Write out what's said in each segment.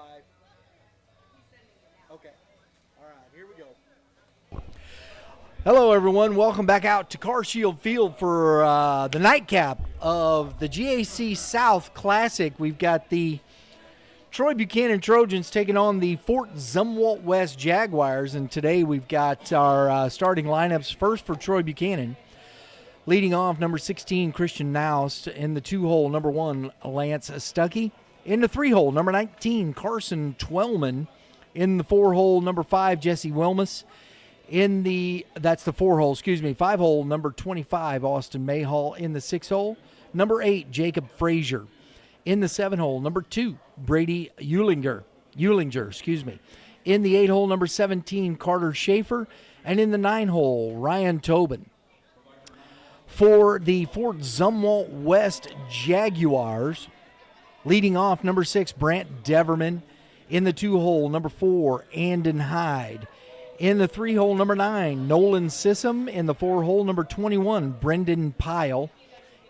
live. Okay. All right, here we go. Hello, everyone. Welcome back out to CarShield Field for the nightcap of the G.A.C. South Classic. We've got the Troy Buchanan Trojans taking on the Fort Zumwalt West Jaguars, and today we've got our starting lineups. First for Troy Buchanan, leading off number 16, Christian Naust. In the 2-hole, number 1, Lance Stuckey. In the 3-hole, number 19, Carson Twellman. In the 4-hole, number 5, Jesse Wilmus. That's the 4-hole, 5-hole, number 25, Austin Mayhall. In the 6-hole, number 8, Jacob Frazier. In the 7-hole, number 2, Brady Eulinger. In the 8-hole, number 17, Carter Schaefer. And in the 9-hole, Ryan Tobin. For the Fort Zumwalt West Jaguars, leading off, number 6, Brant Deverman. In the 2-hole, number 4, Andon Hyde. In the 3-hole, number 9, Nolan Sissom. In the 4-hole, number 21, Brendan Pyle.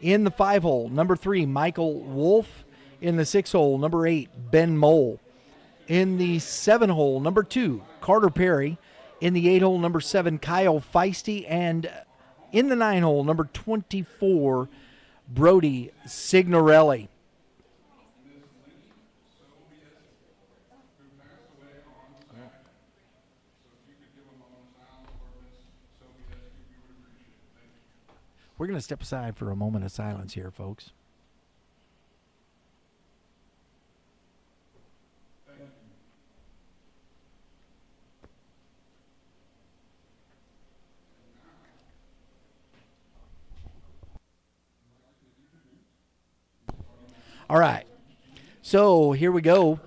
In the 5-hole, number 3, Michael Wolf. In the 6-hole, number 8, Ben Mole. In the 7-hole, number 2, Carter Perry. In the 8-hole, number 7, Kyle Feisty. And in the 9-hole, number 24, Brody Signorelli. We're going to step aside for a moment of silence here, folks. All right. So here we go.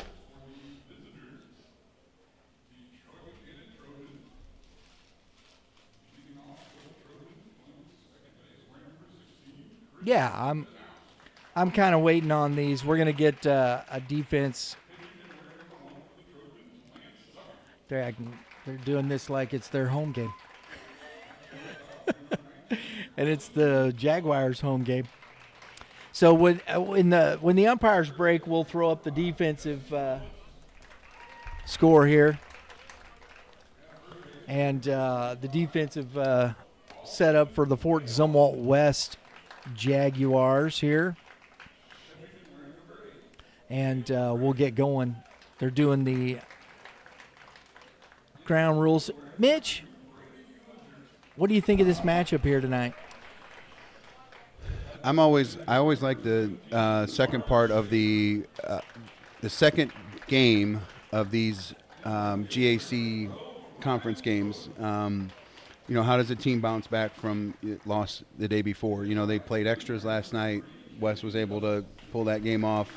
Yeah, I'm kind of waiting on these. We're going to get a defense. They're doing this like it's their home game. And it's the Jaguars' home game. So when the umpires break, we'll throw up the defensive score here. And the defensive setup for the Fort Zumwalt West Jaguars here, and we'll get going. They're doing the ground rules. Mitch, what do you think of this matchup here tonight? I always like the second part of the second game of these G.A.C. conference games. How does a team bounce back from loss the day before? They played extras last night. West was able to pull that game off.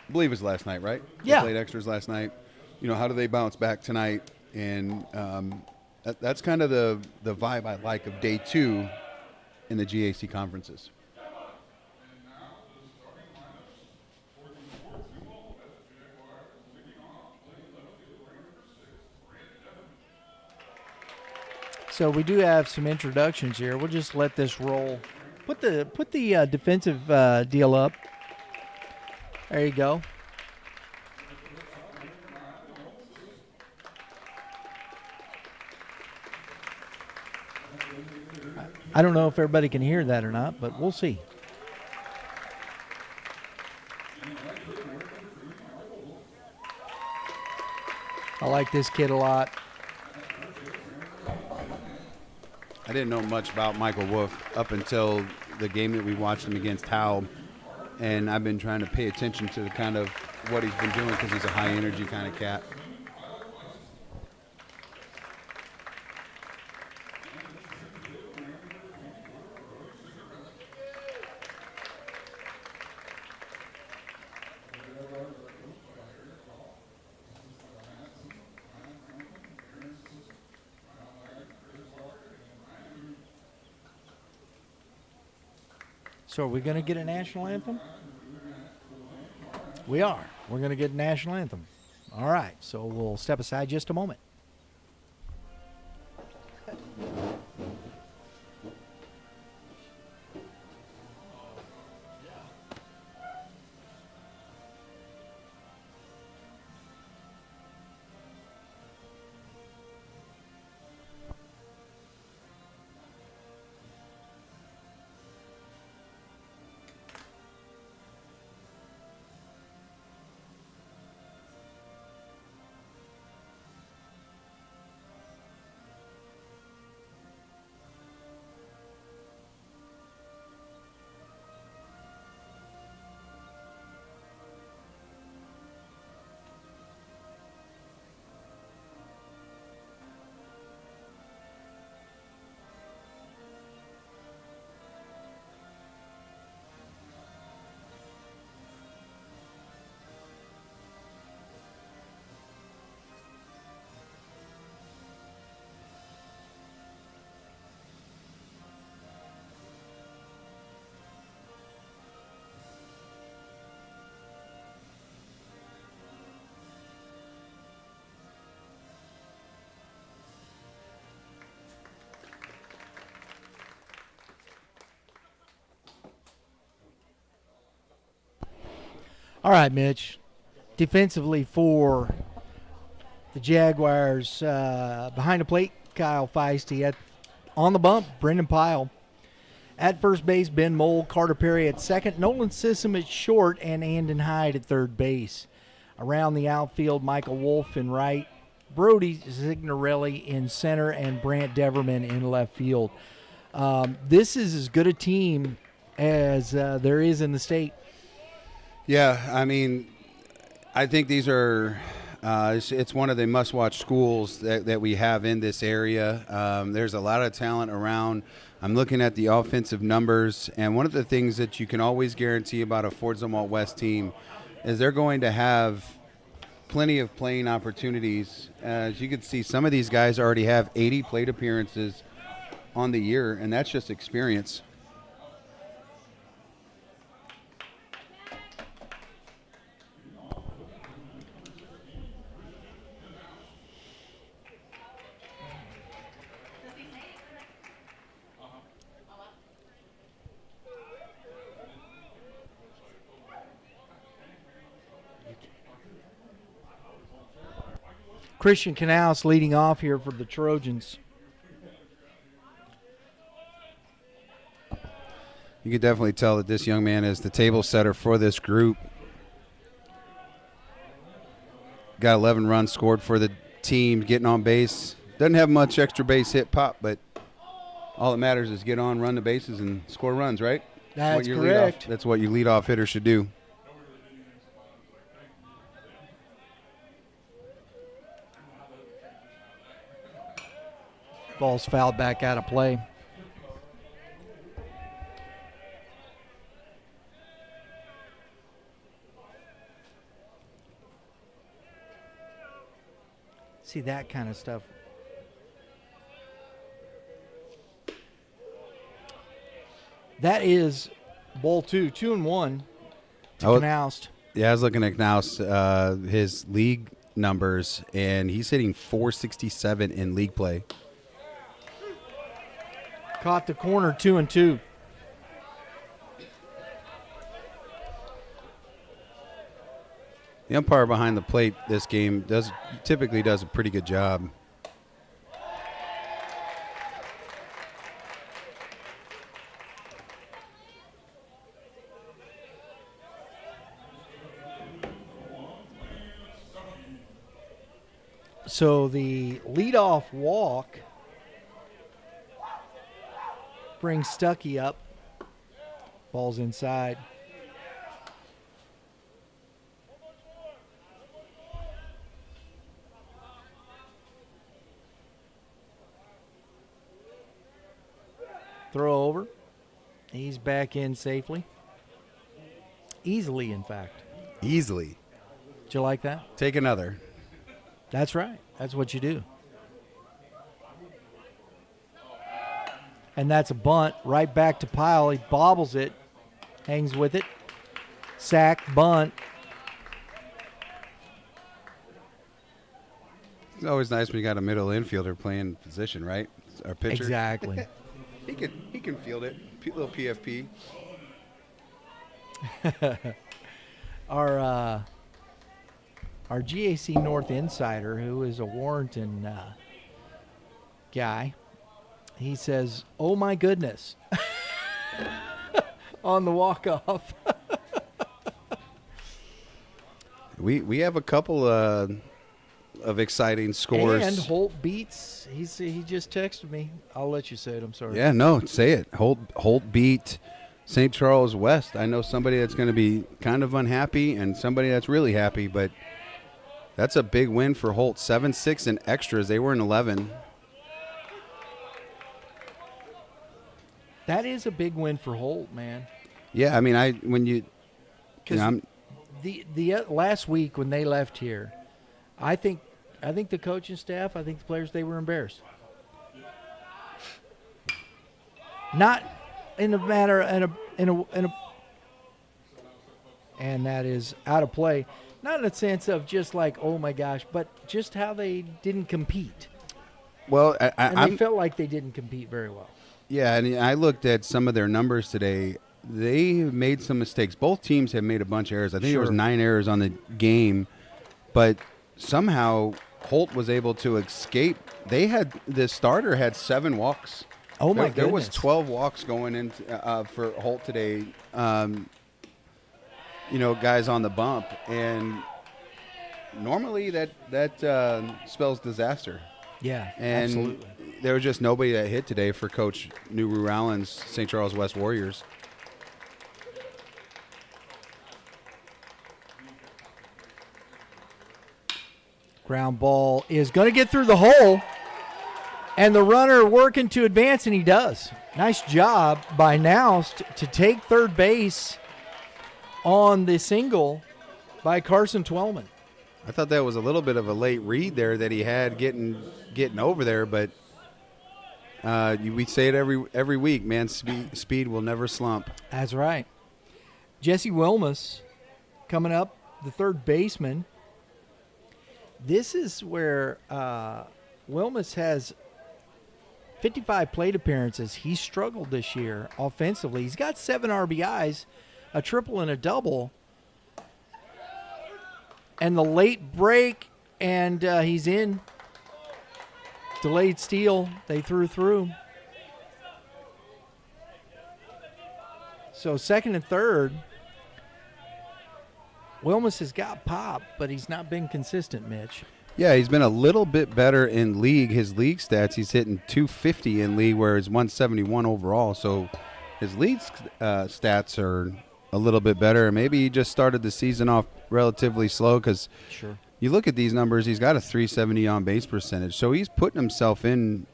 I believe it was last night, right? Yeah. They played extras last night. How do they bounce back tonight? And that's kind of the vibe I like of day 2 in the G.A.C. conferences. So we do have some introductions here. We'll just let this roll. Put the defensive deal up. There you go. I don't know if everybody can hear that or not, but we'll see. I like this kid a lot. I didn't know much about Michael Wolf up until the game that we watched him against Taub, and I've been trying to pay attention to the kind of what he's been doing because he's a high-energy kind of cat. So are we going to get a national anthem? We are. We're going to get a national anthem. All right. So we'll step aside just a moment. All right, Mitch. Defensively for the Jaguars, behind the plate, Kyle Feisty. On the bump, Brendan Pyle. At first base, Ben Mole, Carter Perry at second, Nolan Sissom at short, and Andon Hyde at third base. Around the outfield, Michael Wolf in right, Brody Signorelli in center, and Brant Deverman in left field. This is as good a team as there is in the state. Yeah, I mean, I think these are it's one of the must-watch schools that we have in this area. There's a lot of talent around. I'm looking at the offensive numbers, and one of the things that you can always guarantee about a Fort Zumwalt West team is they're going to have plenty of playing opportunities. As you can see, some of these guys already have 80 plate appearances on the year, and that's just experience. Christian Canals leading off here for the Trojans. You can definitely tell that this young man is the table setter for this group. Got 11 runs scored for the team, getting on base. Doesn't have much extra base hit pop, but all that matters is get on, run the bases, and score runs, right? That's correct. That's what your leadoff hitter should do. Ball's fouled back out of play. See that kind of stuff. That is ball 2, 2-1 to Knaust. Yeah, I was looking at Knaust, his league numbers, and he's hitting .467 in league play. Caught the corner, 2-2. The umpire behind the plate this game typically does a pretty good job. So the leadoff walk brings Stuckey up. Ball's inside. Throw over. He's back in safely. Easily, in fact. Easily. Did you like that? Take another. That's right. That's what you do. And that's a bunt right back to Pyle. He bobbles it, hangs with it. Sack, bunt. It's always nice when you got a middle infielder playing position, right? Our pitcher. Exactly. He can field it. Little PFP. Our G.A.C. North insider, who is a Warrenton guy, he says, "Oh my goodness," on the walk-off. We have a couple of exciting scores. And Holt beats. He just texted me. I'll let you say it. I'm sorry. Yeah, no, say it. Holt beat St. Charles West. I know somebody that's going to be kind of unhappy and somebody that's really happy, but that's a big win for Holt. 7-6 in extras. They were in 11. That is a big win for Holt, man. Yeah, I mean, the last week when they left here, I think the coaching staff, I think the players, they were embarrassed. Not in a matter and that is out of play. Not in a sense of just like, oh my gosh, but just how they didn't compete. Well, they felt like they didn't compete very well. Yeah, and I looked at some of their numbers today. they made some mistakes. Both teams have made a bunch of errors. I think there was Sure. 9 errors on the game, but somehow Holt was able to escape. The starter had 7 walks. Oh, my There was goodness. 12 walks going in for Holt today. Guys on the bump, and normally that spells disaster. Yeah, And absolutely. there was just nobody that hit today for Coach Nuru Allen's St. Charles West Warriors. Ground ball is going to get through the hole, and the runner working to advance, and he does. Nice job by Noust to take third base on the single by Carson Twellman. I thought that was a little bit of a late read there that he had getting over there, but we say it every week, man. Speed will never slump. That's right. Jesse Wilmus coming up, the third baseman. This is where Wilmus has 55 plate appearances. He struggled this year offensively. He's got 7 RBIs, a triple and a double. And the late break, and he's in. Delayed steal. They threw through. So second and third. Wilmus has got pop, but he's not been consistent, Mitch. Yeah, he's been a little bit better in league. His league stats, he's hitting 250 in league, where he's 171 overall. So his league stats are a little bit better. Maybe he just started the season off relatively slow, because Sure. you look at these numbers, he's got a 370 on base percentage. So he's putting himself in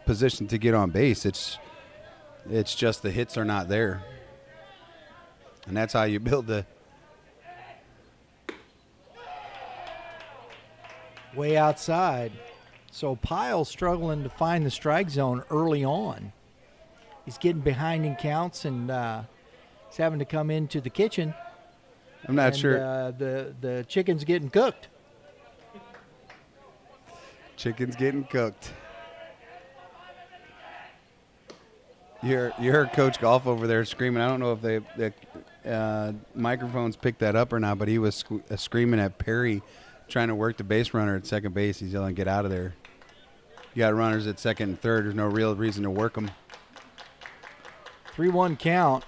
position to get on base. It's just the hits are not there. And that's how you build the Way outside. So Pyle struggling to find the strike zone early on. He's getting behind in counts, and he's having to come into the kitchen. I'm not and, sure. The chicken's getting cooked. Chicken's getting cooked. You heard Coach Golf over there screaming. I don't know if the microphones picked that up or not, but he was screaming at Perry, trying to work the base runner at second base. He's yelling, "Get out of there." You got runners at second and third. There's no real reason to work them. 3-1 count.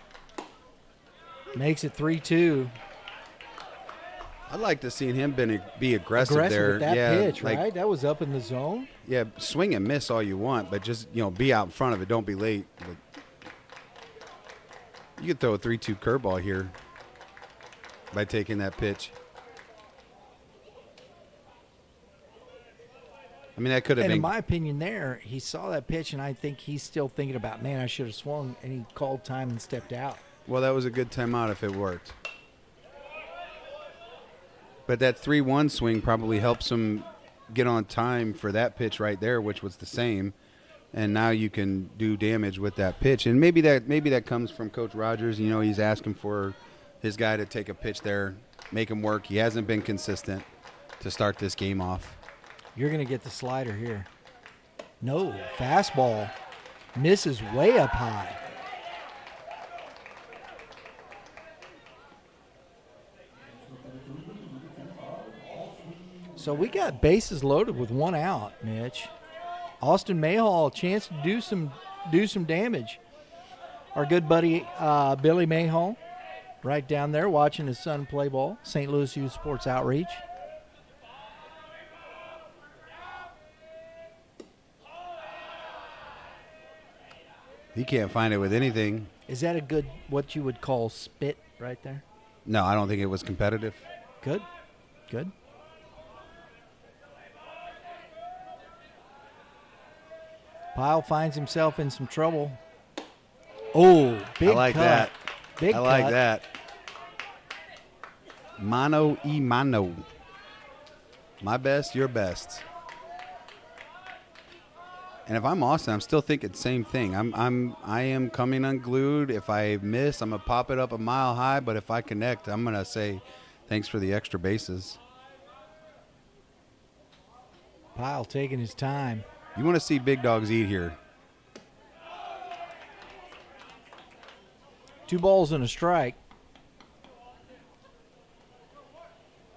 Makes it 3-2. I'd like to see him be aggressive there. With that yeah, pitch, like, right? That was up in the zone. Yeah, swing and miss all you want, but just be out in front of it. Don't be late. But you could throw a 3-2 curveball here by taking that pitch. I mean, that could have And been. in my opinion there, he saw that pitch, and I think he's still thinking about, man, I should have swung, and he called time and stepped out. Well, that was a good timeout if it worked. But that 3-1 swing probably helps him get on time for that pitch right there, which was the same. And now you can do damage with that pitch. And maybe that comes from Coach Rogers. He's asking for his guy to take a pitch there, make him work. He hasn't been consistent to start this game off. You're going to get the slider here. No, fastball misses way up high. So we got bases loaded with 1 out, Mitch. Austin Mayhall, a chance to do some damage. Our good buddy Billy Mayhall, right down there watching his son play ball. St. Louis Youth Sports Outreach. He can't find it with anything. Is that a good, what you would call spit right there? No, I don't think it was competitive. Good. Good. Pyle finds himself in some trouble. Oh, big I like cut. that. Big I like cut. that. Mano y mano. My best, your best. And if I'm Austin, I'm still thinking same thing. I am coming unglued. If I miss, I'm gonna pop it up a mile high. But if I connect, I'm gonna say thanks for the extra bases. Pyle taking his time. You want to see big dogs eat here. 2 balls and a strike.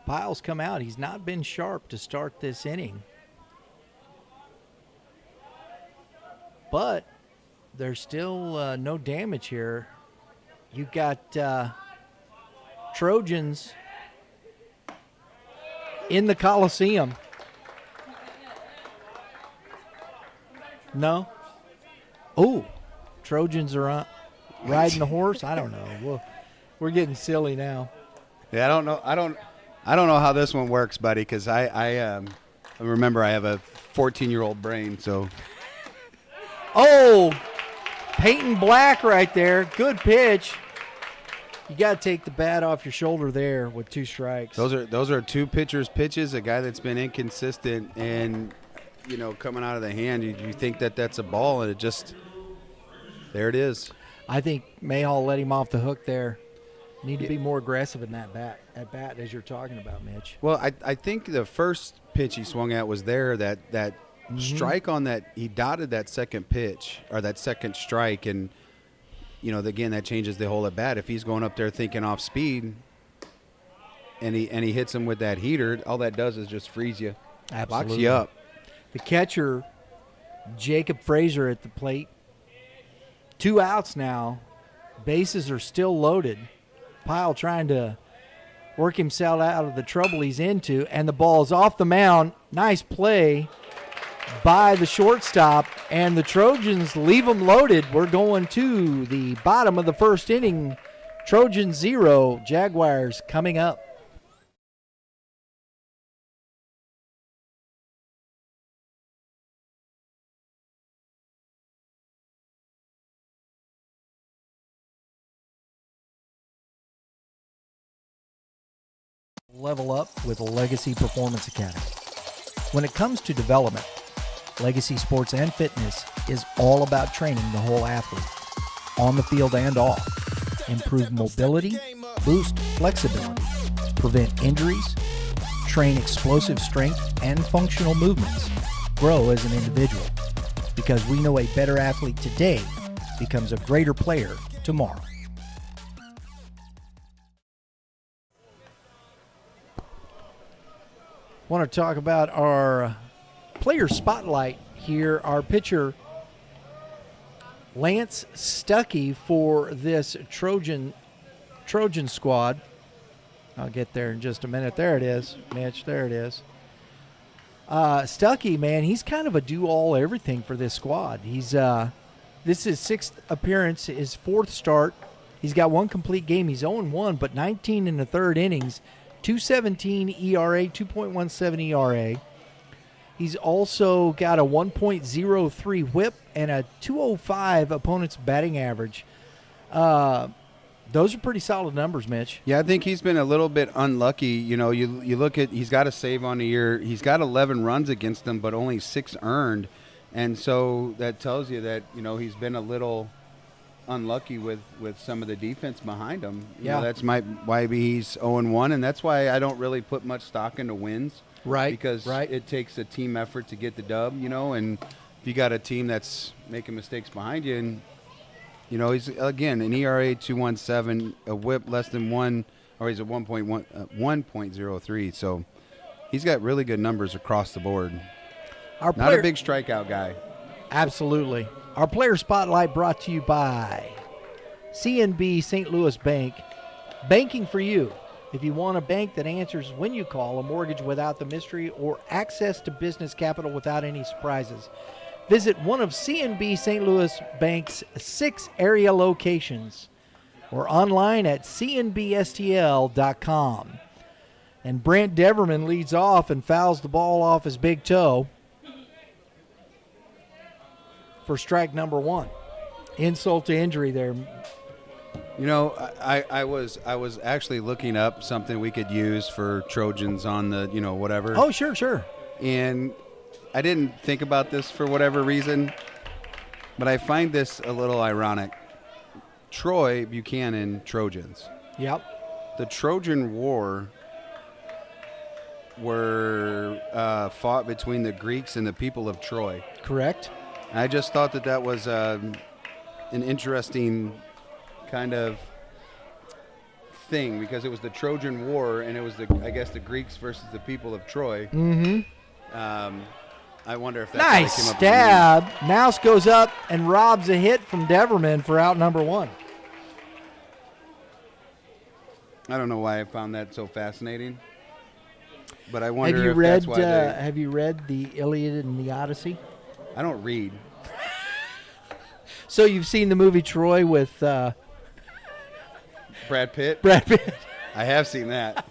Piles come out. He's not been sharp to start this inning. But there's still no damage here. You got Trojans in the Coliseum. No? Oh, Trojans are riding the horse? I don't know. We're getting silly now. Yeah, I don't know. I don't know how this one works, buddy, because I remember I have a 14-year-old brain, so. Oh, Peyton Black right there. Good pitch. You got to take the bat off your shoulder there with 2 strikes. Those are 2 pitchers' pitches, a guy that's been inconsistent and, coming out of the hand. You think that that's a ball, and there it is. I think Mayhall let him off the hook there. Need to be more aggressive in that bat as you're talking about, Mitch. Well, I think the first pitch he swung at was there, that strike on that. He dotted that second pitch or that second strike, and again, that changes the whole at bat. If he's going up there thinking off speed, and he hits him with that heater, all that does is just freeze you, Absolutely. locks you up. The catcher, Jacob Frazier at the plate. 2 outs now. Bases are still loaded. Pyle trying to work himself out of the trouble he's into, and the ball is off the mound. Nice play by the shortstop, and the Trojans leave them loaded. We're going to the bottom of the first inning. Trojans 0, Jaguars coming up. Level up with Legacy Performance Academy. When it comes to development, Legacy Sports and Fitness is all about training the whole athlete, on the field and off. Improve mobility, boost flexibility, prevent injuries, train explosive strength and functional movements, grow as an individual. Because we know a better athlete today becomes a greater player tomorrow. Want to talk about our player spotlight here. Our pitcher, Lance Stuckey, for this Trojan squad. I'll get there in just a minute. There it is, Mitch. There it is. Stuckey, man, he's kind of a do-all everything for this squad. He's this is his 6th appearance, his 4th start. He's got 1 complete game. He's 0-1, but 19 in the 3rd innings. 2.17 ERA, 2.17 ERA. He's also got a 1.03 whip and a 2.05 opponent's batting average. Those are pretty solid numbers, Mitch. Yeah, I think he's been a little bit unlucky. You look at, he's got a save on the year. He's got 11 runs against him, but only 6 earned. And so that tells you that, he's been a little unlucky with some of the defense behind him. That's why he's 0-1, and that's why I don't really put much stock into wins. Right. Because it takes a team effort to get the dub, and if you got a team that's making mistakes behind you, and he's again an ERA 2.17, a whip less than 1, or he's a 1.03. So he's got really good numbers across the board. Not a big strikeout guy. Absolutely. Our player spotlight brought to you by CNB St. Louis Bank. Banking for you. If you want a bank that answers when you call, a mortgage without the mystery, or access to business capital without any surprises, visit one of CNB St. Louis Bank's 6 area locations or online at cnbstl.com. And Brent Deverman leads off and fouls the ball off his big toe for strike number 1. Insult to injury there. I was actually looking up something we could use for Trojans on the, whatever. Oh, sure. And I didn't think about this for whatever reason, but I find this a little ironic. Troy Buchanan Trojans. Yep. The Trojan War were fought between the Greeks and the people of Troy. Correct. I just thought that was an interesting kind of thing because it was the Trojan War and it was I guess the Greeks versus the people of Troy. Mm-hmm. I wonder if that's nice how they came up stab. Mouse goes up and robs a hit from Deverman for out number 1. I don't know why I found that so fascinating, but I wonder Have you if read? that's why Have you read the Iliad and the Odyssey? I don't read. So you've seen the movie Troy with Brad Pitt? Brad Pitt. I have seen that.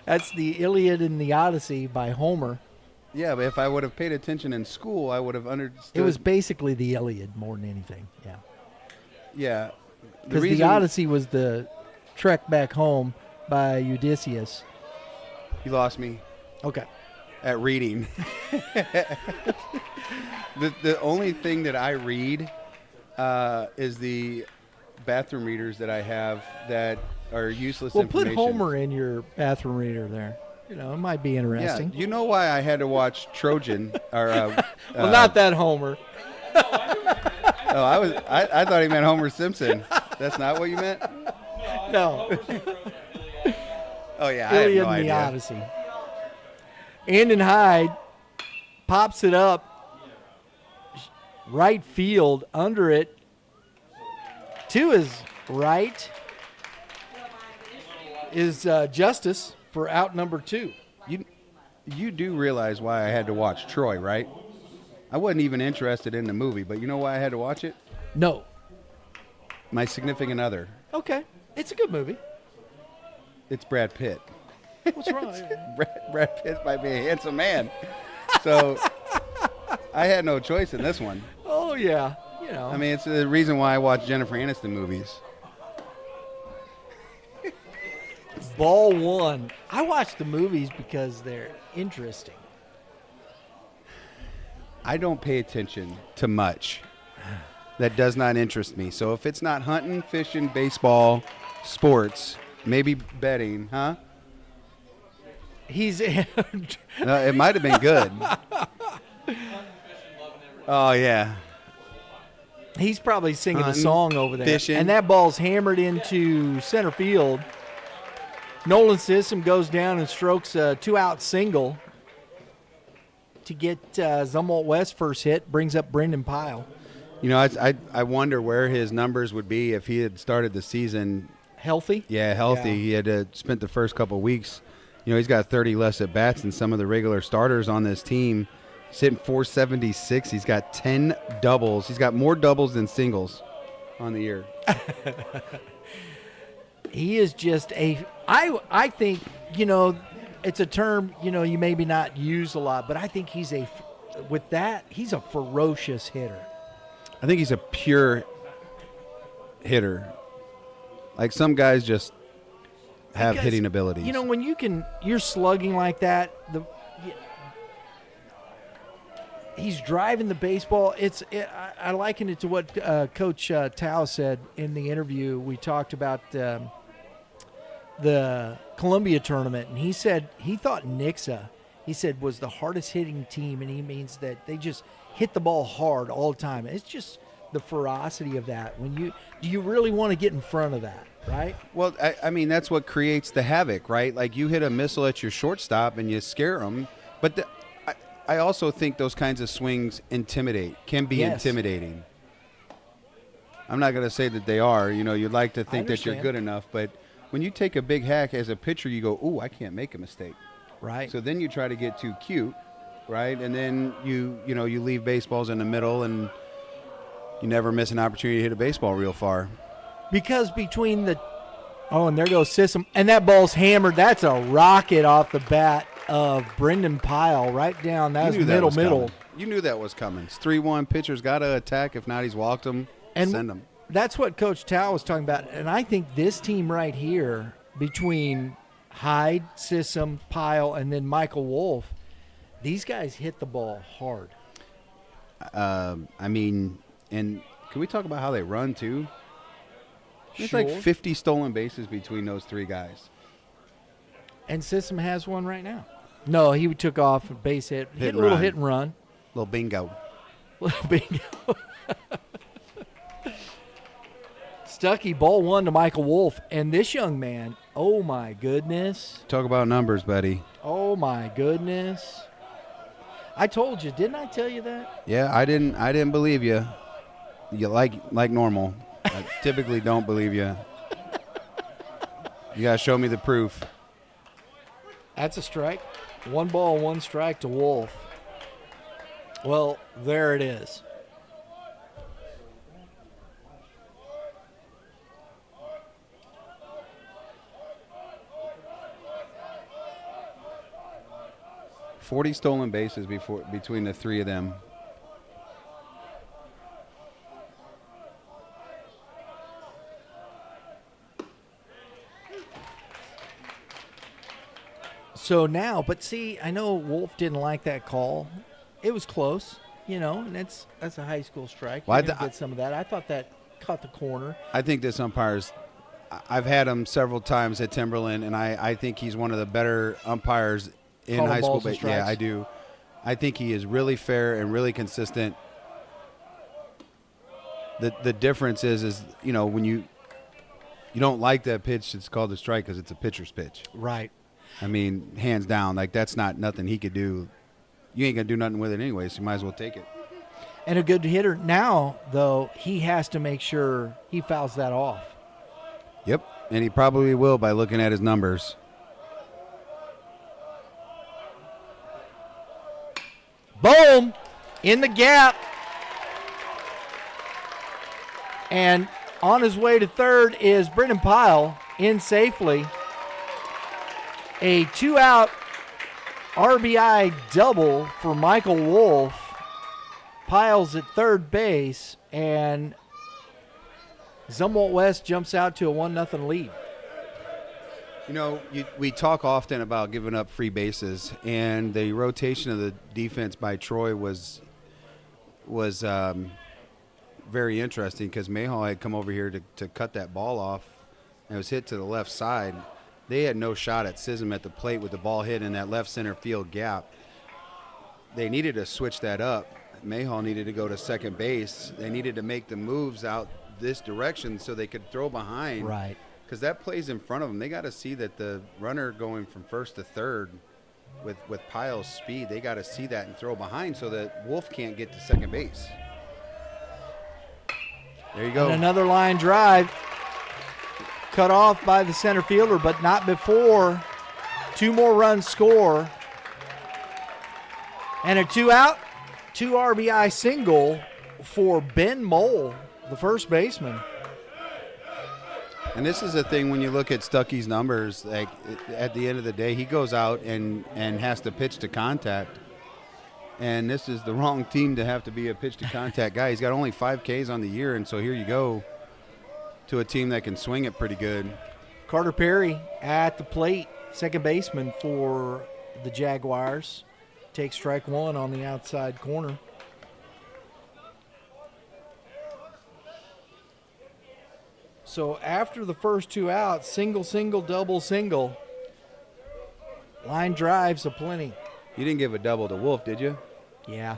That's the Iliad and the Odyssey by Homer. Yeah, but if I would have paid attention in school, I would have understood. It was basically the Iliad more than anything. Yeah. Yeah. Because the Odyssey was the trek back home by Odysseus. You lost me Okay. at reading. The only thing that I read is the bathroom readers that I have that are useless information. Well, put Homer in your bathroom reader there. You know, it might be interesting. Yeah, you know why I had to watch Trojan? Or Well, not that Homer. Oh, I thought he meant Homer Simpson. That's not what you meant? No. Oh, yeah, I have Iliad no and the idea. Odyssey. Andon Hyde pops it up right field under it to his right is Justice for out number 2. You do realize why I had to watch Troy, right? I wasn't even interested in the movie, but you know why I had to watch it? No. My significant other. Okay. It's a good movie. It's Brad Pitt. What's wrong? Brad Pitt might be a handsome man. So I had no choice in this one. Oh, yeah. You know. I mean, it's the reason why I watch Jennifer Aniston movies. Ball 1. I watch the movies because they're interesting. I don't pay attention to much that does not interest me. So if it's not hunting, fishing, baseball, sports, maybe betting, huh? He's It might have been good. Oh, yeah. He's probably singing Hunting, a song over there. fishing. And that ball's hammered into center field. Nolan Sissom goes down and strokes a 2-out single to get Zumwalt West first hit, brings up Brendan Pyle. You know, I wonder where his numbers would be if he had started the season. Healthy? Yeah, healthy. Yeah. He had spent the first couple of weeks. You know, he's got 30 less at bats than some of the regular starters on this team. He's hitting 476. He's got 10 doubles. He's got more doubles than singles on the year. He is just I think, you know, it's a term, you know, you maybe not use a lot, but I think he's a ferocious hitter. I think he's a pure hitter. Like some guys just have Because, hitting abilities. You know, when you're slugging like that, he's driving the baseball. I liken it to what Coach Tao said in the interview. We talked about the Columbia tournament, and he said he thought Nixa, was the hardest hitting team, and he means that they just hit the ball hard all the time. It's just the ferocity of that. Do you really want to get in front of that, right? Well, I mean, that's what creates the havoc, right? Like you hit a missile at your shortstop and you scare them. But I also think those kinds of swings can be Yes. intimidating. I'm not going to say that they are. You know, you'd like to think that you're understand. good enough. But when you take a big hack as a pitcher, you go, ooh, I can't make a mistake. Right. So then you try to get too cute, right? And then you leave baseballs in the middle and you never miss an opportunity to hit a baseball real far. Because between and there goes Sissom, and that ball's hammered. That's a rocket off the bat of Brendan Pyle right down. That was middle. Coming. You knew that was coming. It's 3-1. Pitcher's got to attack. If not, he's walked him. And send him. That's what Coach Tao was talking about. And I think this team right here, between Hyde, Sissom, Pyle, and then Michael Wolf, these guys hit the ball hard. I mean, and can we talk about how they run too? There's Sure. like 50 stolen bases between those three guys. And Sissom has one right now. No, he took off a base hit. Hit and a little run. hit and run. Little bingo. Little bingo. Stuckey, ball one to Michael Wolf. And this young man, oh, my goodness. Talk about numbers, buddy. Oh, my goodness. I told you. Didn't I tell you that? Yeah, I didn't believe you. You like normal. I typically don't believe you. You got to show me the proof. That's a strike. 1 ball, 1 strike to Wolf. Well, there it is. $40 stolen bases between the three of them. So now, but see, I know Wolf didn't like that call. It was close, and that's a high school strike. Well, You're gonna get some of that. I thought that cut the corner. I think this umpire's – I've had him several times at Timberland, and I think he's one of the better umpires in Calling high school. balls and strikes. Yeah, I do. I think he is really fair and really consistent. The difference is when you don't like that pitch, it's called a strike because it's a pitcher's pitch. Right. I mean, hands down, like that's not nothing he could do. You ain't going to do nothing with it anyway, so you might as well take it. And a good hitter. Now, though, he has to make sure he fouls that off. Yep, and he probably will by looking at his numbers. Boom! In the gap. And on his way to third is Brendan Pyle in safely. A 2-out RBI double for Michael Wolf. Piles at third base, and Zumwalt West jumps out to a 1-0 lead. We talk often about giving up free bases, and the rotation of the defense by Troy was very interesting because Mayhaw had come over here to cut that ball off, and it was hit to the left side. They had no shot at Sism at the plate with the ball hit in that left center field gap. They needed to switch that up. Mayhaw needed to go to second base. They needed to make the moves out this direction so they could throw behind. Right. Because that play's in front of them. They got to see that the runner going from first to third with Pyle's speed, they got to see that and throw behind so that Wolf can't get to second base. There you go. And another line drive. Cut off by the center fielder, but not before 2 more runs score. And a 2-out, 2 RBI single for Ben Mole, the first baseman. And this is the thing when you look at Stuckey's numbers, like at the end of the day, he goes out and has to pitch to contact. And this is the wrong team to have to be a pitch to contact guy. He's got only 5 Ks on the year, and so here you go to a team that can swing it pretty good. Carter Perry at the plate, second baseman for the Jaguars. Takes strike 1 on the outside corner. So after the first 2 outs, single, single, double, single. Line drives aplenty. You didn't give a double to Wolf, did you? Yeah.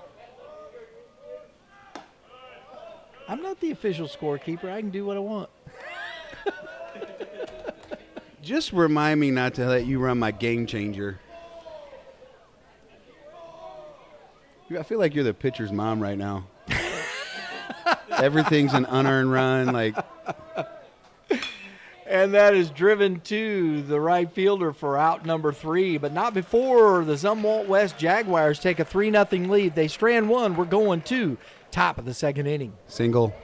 I'm not the official scorekeeper. I can do what I want. Just remind me not to let you run my game changer. I feel like you're the pitcher's mom right now. Everything's an unearned run. And that is driven to the right fielder for out number 3, but not before the Zumwalt West Jaguars take a 3-0 lead. They strand 1. We're going to top of the second inning. Single.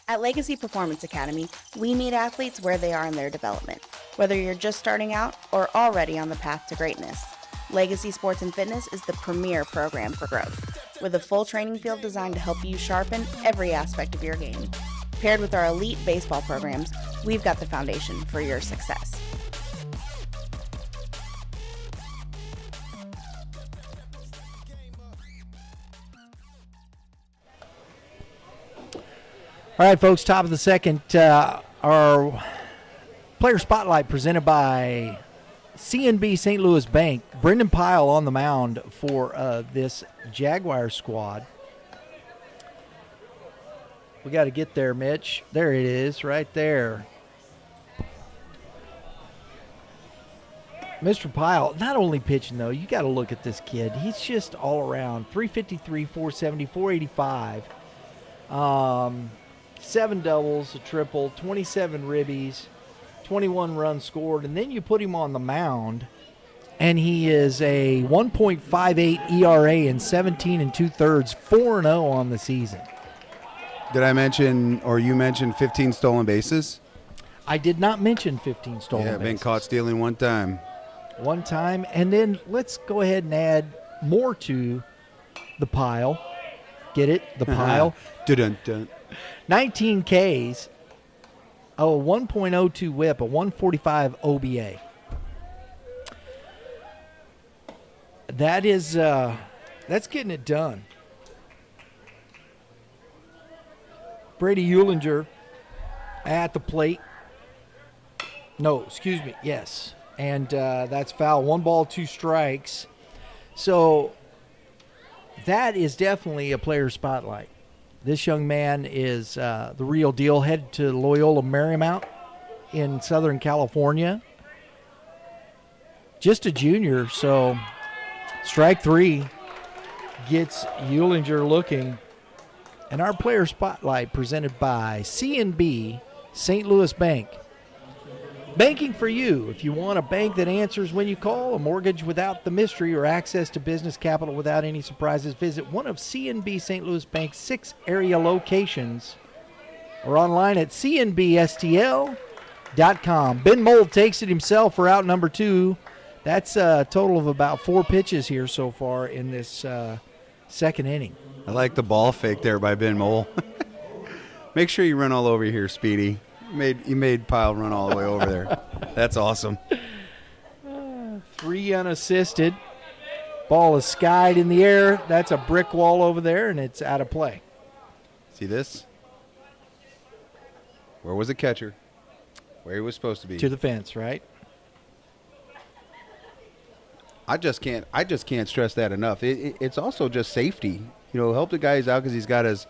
At Legacy Performance Academy, we meet athletes where they are in their development, whether you're just starting out or already on the path to greatness. Legacy Sports and Fitness is the premier program for growth, with a full training field designed to help you sharpen every aspect of your game. Paired with our elite baseball programs, we've got the foundation for your success. All right, folks, top of the second, our player spotlight presented by CNB St. Louis Bank. Brendan Pyle on the mound for this Jaguar squad. We got to get there, Mitch. There it is, right there. Mr. Pyle, not only pitching, though, you got to look at this kid. He's just all around. 353, 470, 485. 7 doubles, a triple, 27 ribbies, 21 runs scored. And then you put him on the mound, and he is a 1.58 ERA in 17 2/3, 4-0 on the season. Did I mention, or you mentioned 15 stolen bases? I did not mention 15 stolen bases. Yeah, been caught stealing one time. One time. And then let's go ahead and add more to the pile. Get it? The pile. Dun-dun-dun. 19 Ks. Oh, a 1.02 whip, a 145 OBA. That is, that's getting it done. Brady Eulinger at the plate. No, excuse me. Yes. And that's foul. 1 ball, 2 strikes. So that is definitely a player spotlight. This young man is the real deal. Headed to Loyola Marymount in Southern California. Just a junior, so strike 3 gets Eulinger looking. And our player spotlight presented by CNB St. Louis Bank. Banking for you. If you want a bank that answers when you call, a mortgage without the mystery, or access to business capital without any surprises, visit one of CNB St. Louis Bank's 6 area locations or online at cnbstl.com. Ben Mold takes it himself for out number 2. That's a total of about 4 pitches here so far in this second inning. I like the ball fake there by Ben Mole. Make sure you run all over here, Speedy. You made Pyle run all the way over there. That's awesome. 3 unassisted. Ball is skied in the air. That's a brick wall over there, and it's out of play. See this? Where was the catcher? Where he was supposed to be. To the fence, right? I just can't stress that enough. It's also just safety. Help the guys out because he's got his,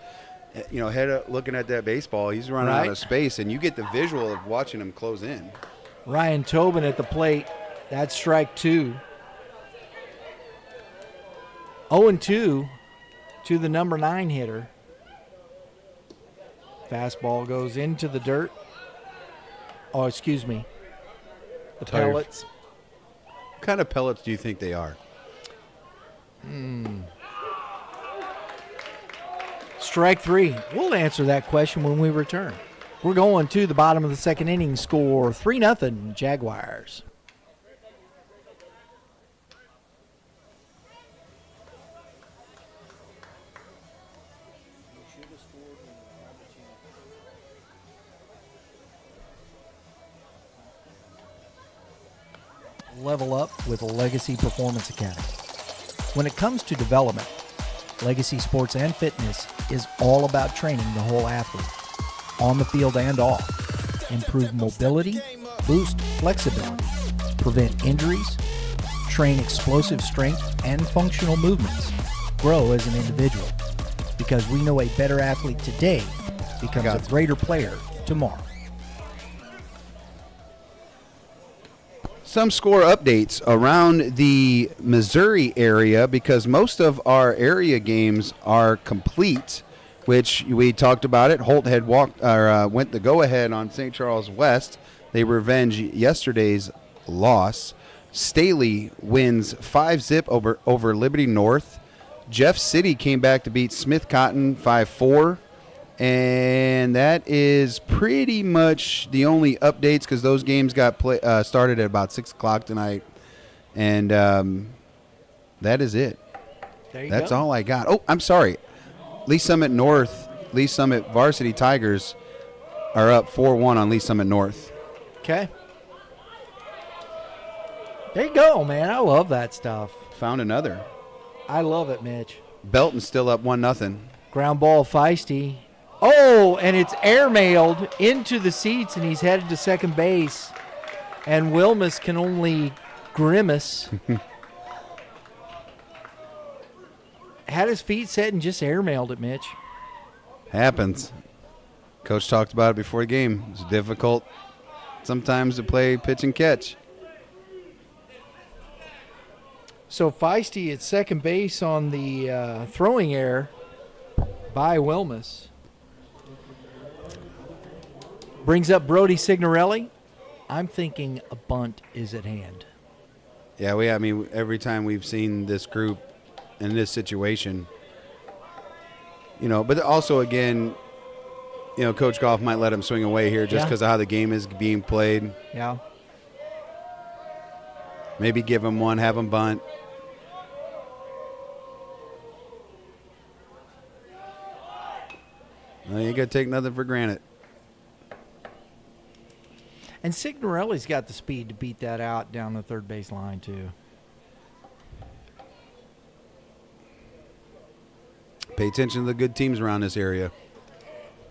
head up looking at that baseball. He's running out of space, and you get the visual of watching him close in. Ryan Tobin at the plate. That's strike 2. 0-2 to the number 9 hitter. Fastball goes into the dirt. Oh, excuse me. The pellets. What kind of pellets do you think they are? Strike 3. We'll answer that question when we return. We're going to the bottom of the second inning. Score 3-0 Jaguars. Level up with Legacy Performance Academy. When it comes to development, Legacy Sports and Fitness is all about training the whole athlete, on the field and off. Improve mobility, boost flexibility, prevent injuries, train explosive strength and functional movements, grow as an individual. Because we know a better athlete today becomes a greater player tomorrow. Some score updates around the Missouri area because most of our area games are complete, which we talked about it. Holt had went the go-ahead on St. Charles West. They revenge yesterday's loss. Staley wins 5-zip over Liberty North. Jeff City came back to beat Smith Cotton 5-4. And that is pretty much the only updates because those games got started at about 6 o'clock tonight. And that is it. That's all I got. Oh, I'm sorry. Lee Summit Varsity Tigers are up 4-1 on Lee Summit North. Okay. There you go, man. I love that stuff. Found another. I love it, Mitch. Belton's still up 1-0. Ground ball feisty. Oh, and it's airmailed into the seats, and he's headed to second base. And Wilmus can only grimace. Had his feet set and just airmailed it, Mitch. Happens. Coach talked about it before the game. It's difficult sometimes to play pitch and catch. So Feisty at second base on the throwing error by Wilmus. Brings up Brody Signorelli. I'm thinking a bunt is at hand. Yeah, I mean, every time we've seen this group in this situation, but also, again, Coach Goff might let him swing away here just because of how the game is being played. Yeah. Maybe give him one, have him bunt. Well, you got to take nothing for granted. And Signorelli's got the speed to beat that out down the third base line, too. Pay attention to the good teams around this area.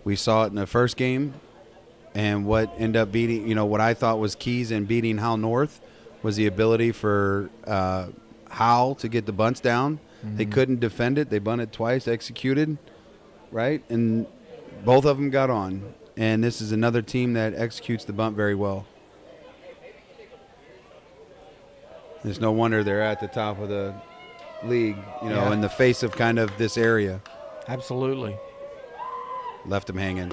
We saw it in the first game, and what ended up beating, what I thought was keys in beating Howell North was the ability for Howell to get the bunts down. Mm-hmm. They couldn't defend it. They bunted twice, executed, right? And both of them got on. And this is another team that executes the bunt very well. There's no wonder they're at the top of the league, in the face of kind of this area. Absolutely. Left them hanging.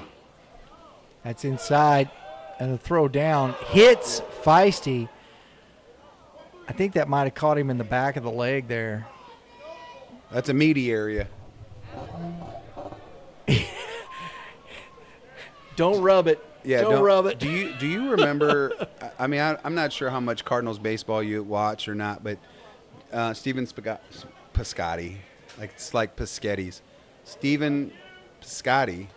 That's inside, and the throw down hits Feisty. I think that might have caught him in the back of the leg there. That's a meaty area. Don't rub it. Yeah, don't rub it. Do you remember? I mean, I'm not sure how much Cardinals baseball you watch or not, but Steven Piscotty, it's like Piscetti's. Steven Piscotty,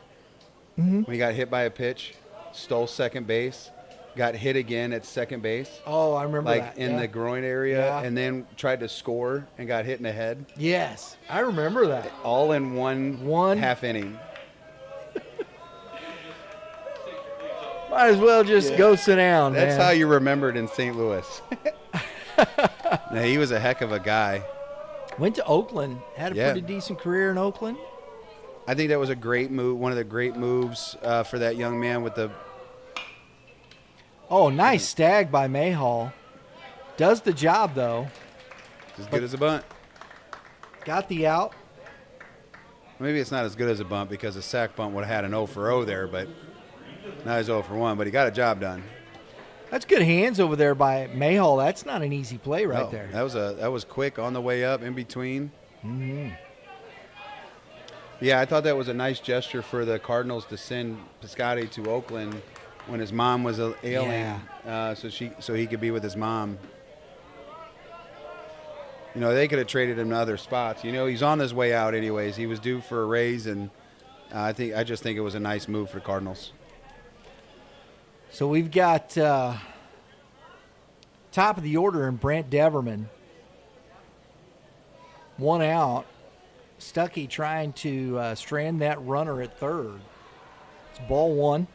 when he got hit by a pitch, stole second base, got hit again at second base. Oh, I remember that. In the groin area, and then tried to score and got hit in the head. Yes, I remember that. All in one half inning. Might as well just go sit down. That's how you remembered in St. Louis. Now, he was a heck of a guy. Went to Oakland. Had a pretty decent career in Oakland. I think that was a great move. One of the great moves for that young man with the. Oh, nice stag by Mayhall. Does the job, though. As good as a bunt. Got the out. Maybe it's not as good as a bunt because a sack bunt would have had an 0 for 0 there, but now he's 0 for 1. But he got a job done. That's good hands over there by Mayhall. That's not an easy play right there. That was quick on the way up, in between. Mm-hmm. Yeah, I thought that was a nice gesture for the Cardinals to send Piscotty to Oakland when his mom was ailing, so he could be with his mom. They could have traded him to other spots. He's on his way out anyways. He was due for a raise, and I just think it was a nice move for the Cardinals. So we've got top of the order in Brent Deverman. One out. Stuckey trying to strand that runner at third. It's ball one.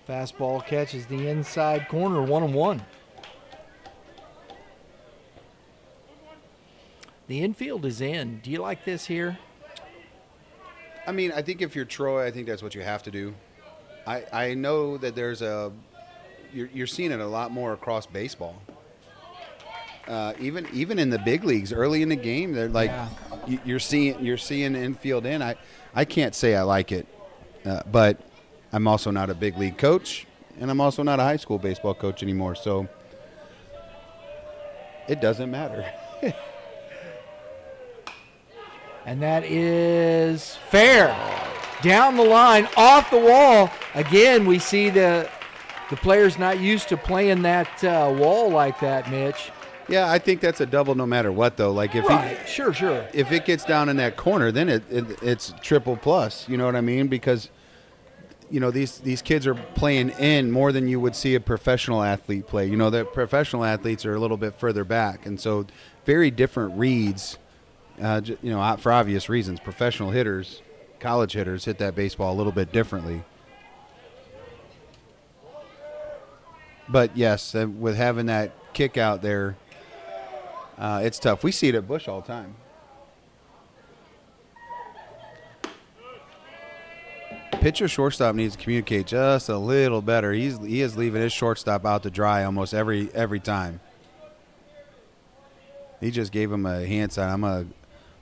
Fastball catches the inside corner, 1-1. The infield is in. Do you like this here? I mean, I think if you're Troy, I think that's what you have to do. I know that there's you're seeing it a lot more across baseball. Even in the big leagues, early in the game, they're like you're seeing infield in. I can't say I like it, but I'm also not a big league coach, and I'm also not a high school baseball coach anymore. So it doesn't matter. And that is fair. Down the line, off the wall. Again, we see the player's not used to playing that wall like that, Mitch. Yeah, I think that's a double no matter what, though. Like if sure. If it gets down in that corner, then it's triple plus. You know what I mean? Because these kids are playing in more than you would see a professional athlete play. The professional athletes are a little bit further back, and so very different reads. For obvious reasons, professional hitters college hitters hit that baseball a little bit differently. But, yes, with having that kick out there, it's tough. We see it at Bush all the time. Pitcher shortstop needs to communicate just a little better. He is leaving his shortstop out to dry almost every time. He just gave him a hand sign. I'm going to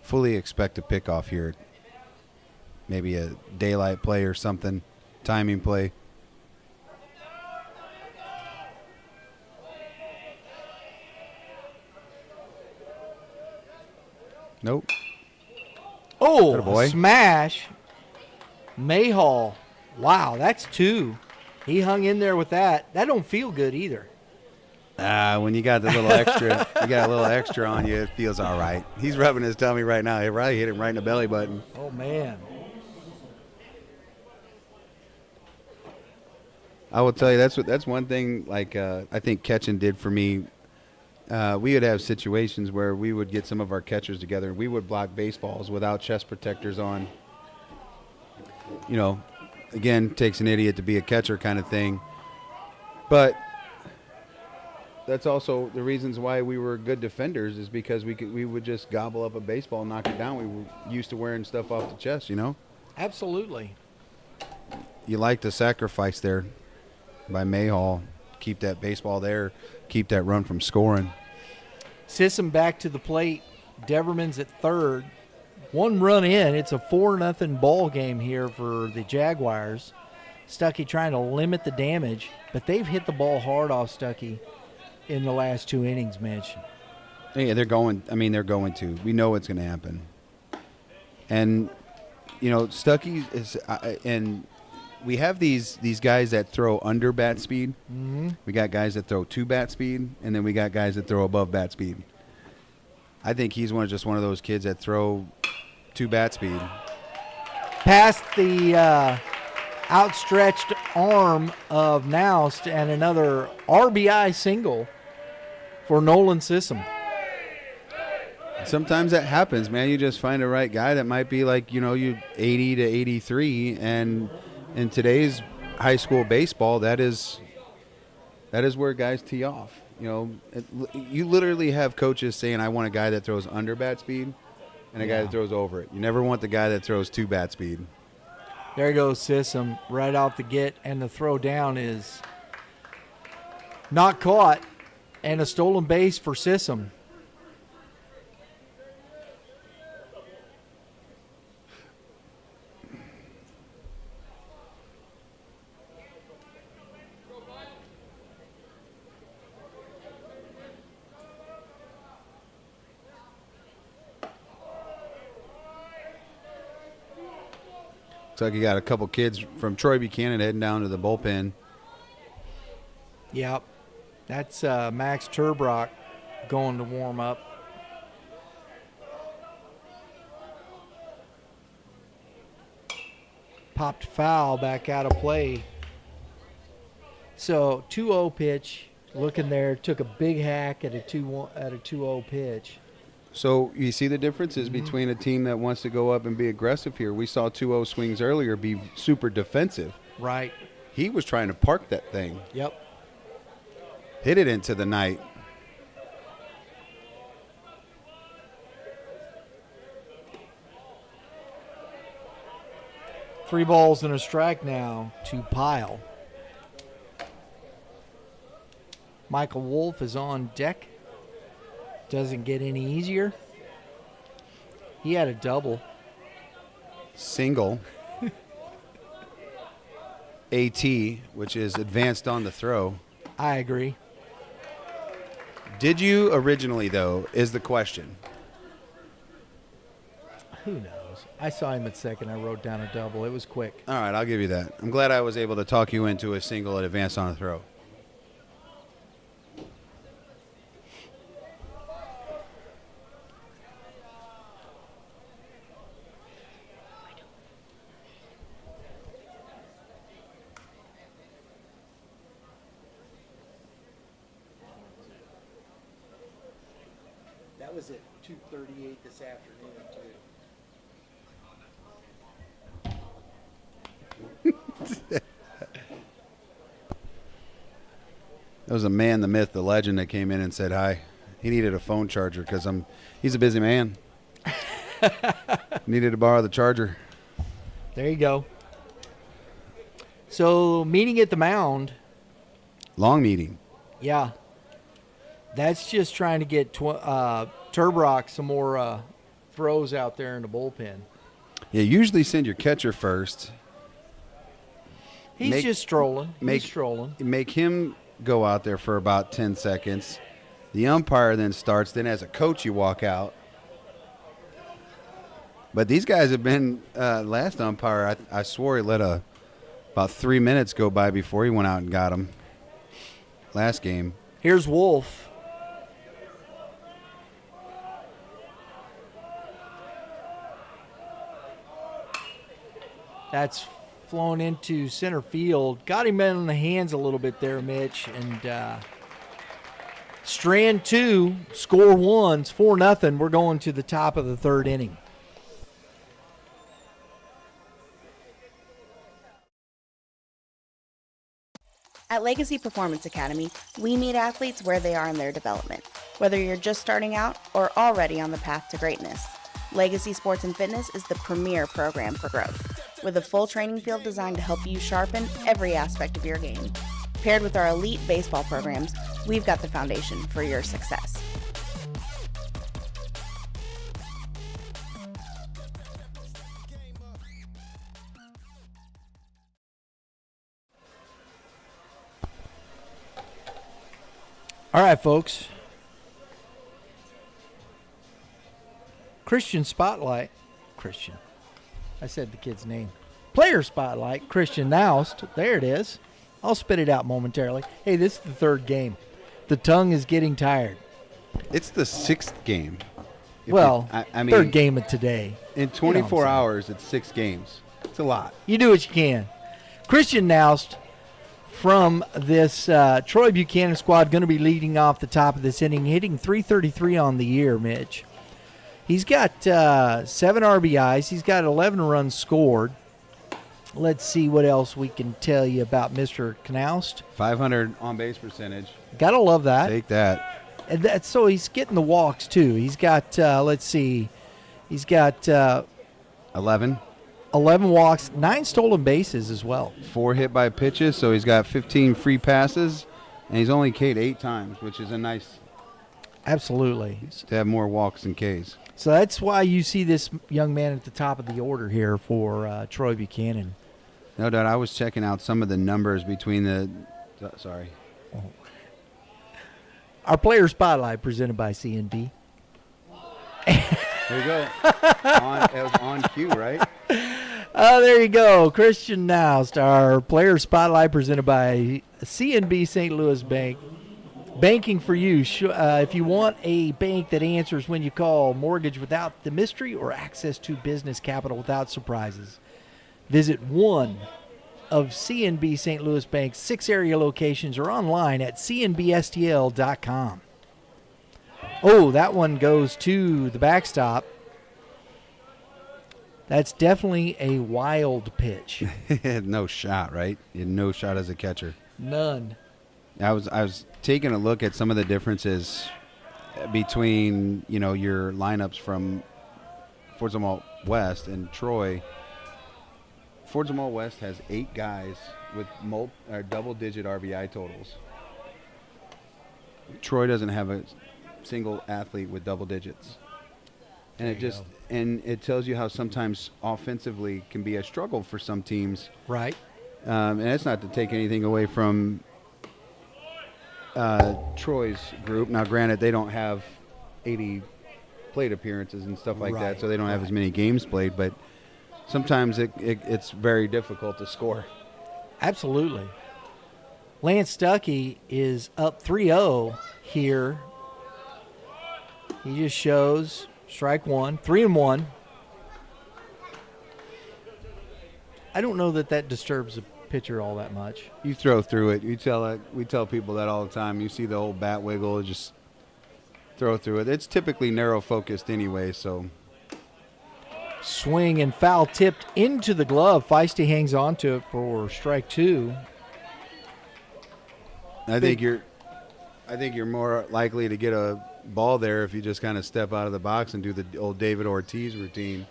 fully expect a pickoff here. Maybe a daylight play or something, timing play. Nope. Oh, boy. Smash. Mayhall. Wow, that's 2. He hung in there with that. That don't feel good either. When you got the little extra, you got a little extra on you, it feels all right. He's rubbing his tummy right now. He probably hit him right in the belly button. Oh, man. I will tell you, that's one thing, like, I think catching did for me. We would have situations where we would get some of our catchers together and we would block baseballs without chest protectors on. You know, again, takes an idiot to be a catcher kind of thing. But that's also the reasons why we were good defenders, is because we would just gobble up a baseball and knock it down. We were used to wearing stuff off the chest, you know? Absolutely. You like the sacrifice there by Mayhall. Keep that baseball there. Keep that run from scoring. Sissom back to the plate. Deverman's at third. 1 run in. It's a 4-0 ball game here for the Jaguars. Stuckey trying to limit the damage, but they've hit the ball hard off Stuckey in the last 2 innings, Mitch. Yeah, they're going to. We know it's going to happen. And, you know, Stuckey is and we have these guys that throw under bat speed. Mm-hmm. We got guys that throw 2 bat speed, and then we got guys that throw above bat speed. I think he's just one of those kids that throw 2 bat speed. Past the outstretched arm of Noust, and another RBI single for Nolan Sissom. Sometimes that happens, man. You just find the right guy that might be like, you know, you 80 to 83, and in today's high school baseball, that is where guys tee off. You know, you literally have coaches saying, I want a guy that throws under bat speed and a guy that throws over it. You never want the guy that throws 2 bat speed. There goes Sissom right off the get, and the throw down is not caught, and a stolen base for Sissom. Looks like you got a couple kids from Troy Buchanan heading down to the bullpen. Yep. That's Max Turbrock going to warm up. Popped foul back out of play. So 2-0 pitch, looking there, took a big hack at a 2-0 pitch. So you see the differences between a team that wants to go up and be aggressive here. We saw 2-0 swings earlier be super defensive. Right. He was trying to park that thing. Yep. Hit it into the night. Three balls and a strike now to Pyle. Michael Wolf is on deck. Doesn't get any easier. He had a double. Single. AT, which is advanced on the throw. I agree. Did you originally, though, is the question. Who knows? I saw him at second. I wrote down a double. It was quick. All right, I'll give you that. I'm glad I was able to talk you into a single at advanced on a throw. That was at 2:38 this afternoon, too. There was a man, the myth, the legend that came in and said hi. He needed a phone charger because he's a busy man. Needed to borrow the charger. There you go. So, meeting at the mound. Long meeting. Yeah. That's just trying to get Turbrock some more throws out there in the bullpen. Yeah, usually send your catcher first. He's just strolling. He's strolling. Make him go out there for about 10 seconds. The umpire then starts. Then as a coach, you walk out. But these guys have been last umpire, I swore he let about 3 minutes go by before he went out and got him last game. Here's Wolf. That's flown into center field. Got him in the hands a little bit there, Mitch. And strand 2, score 1, it's 4-0. We're going to the top of the third inning. At Legacy Performance Academy, we meet athletes where they are in their development. Whether you're just starting out or already on the path to greatness, Legacy Sports and Fitness is the premier program for growth, with a full training field designed to help you sharpen every aspect of your game. Paired with our elite baseball programs, we've got the foundation for your success. All right, folks. Christian Spotlight. Christian. I said the kid's name. Player Spotlight. Christian Naust. There it is. I'll spit it out momentarily. Hey, this is the third game. The tongue is getting tired. It's the 6th game. I mean, third game of today. In 24 hours, it's 6 games. It's a lot. You do what you can. Christian Naust from this Troy Buchanan squad going to be leading off the top of this inning, hitting .333 on the year, Mitch. He's got 7 RBIs. He's got 11 runs scored. Let's see what else we can tell you about Mr. Knaust. 500 on-base percentage. Gotta love that. Take that. And so he's getting the walks, too. He's got, he's got 11 walks, 9 stolen bases as well. 4 hit by pitches, so he's got 15 free passes, and he's only K'd 8 times, which is a nice. Absolutely. To have more walks than Ks. So that's why you see this young man at the top of the order here for Troy Buchanan. No doubt. I was checking out some of the numbers between the. Sorry. Oh. Our player spotlight presented by CNB. There you go. It was on cue, right? Oh, there you go. Christian Naust, our player spotlight presented by CNB St. Louis Bank. Banking for you. If you want a bank that answers when you call, mortgage without the mystery or access to business capital without surprises, visit one of CNB St. Louis Bank's 6 area locations or online at cnbstl.com. Oh, that one goes to the backstop. That's definitely a wild pitch. No shot, right? You had no shot as a catcher. None. I was taking a look at some of the differences between, your lineups from Fort Zumwalt West and Troy. Fort Zumwalt West has 8 guys with double-digit RBI totals. Troy doesn't have a single athlete with double digits. And it tells you how sometimes offensively can be a struggle for some teams. Right. And that's not to take anything away from Troy's group. Now, granted, they don't have 80 plate appearances and stuff like that, so they don't have as many games played, but sometimes it's very difficult to score. Absolutely. Lance Stuckey is up 3-0 here. He just shows strike 1, 3-1. I don't know that disturbs the pitcher all that much. You throw through it. We tell people that all the time. You see the old bat wiggle, just throw through it. It's typically narrow focused anyway, so. Swing and foul tipped into the glove. Feisty hangs on to it for strike 2. I think you're I think you're more likely to get a ball there if you just kind of step out of the box and do the old David Ortiz routine.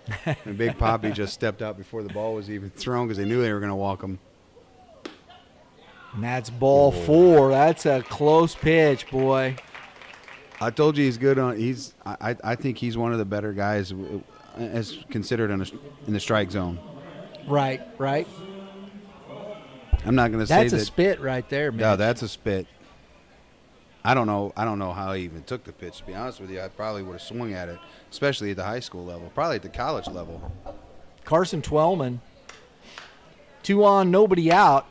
And Big Papi just stepped out before the ball was even thrown because they knew they were going to walk him. And that's ball 4. That's a close pitch, boy. I told you he's good on. I think he's one of the better guys as considered in the strike zone. Right. I'm not going to say that. That's a spit right there, man. No, that's a spit. I don't know how he even took the pitch, to be honest with you. I probably would have swung at it, especially at the high school level, probably at the college level. Carson Twellman, 2 on, nobody out.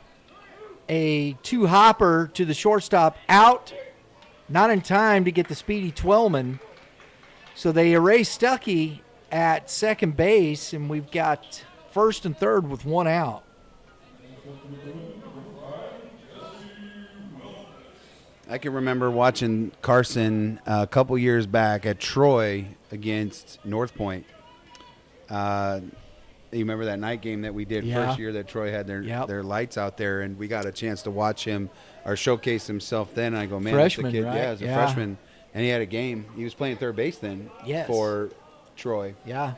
A 2-hopper to the shortstop, out, not in time to get the speedy Twellman. So they erase Stuckey at second base, and we've got first and third with 1 out. I can remember watching Carson a couple years back at Troy against North Point. You remember that night game that we did first year that Troy had their lights out there, and we got a chance to watch him or showcase himself then. And I go, man, freshman, that's the kid. right? Yeah, as a freshman. And he had a game. He was playing third base then for Troy. Yeah.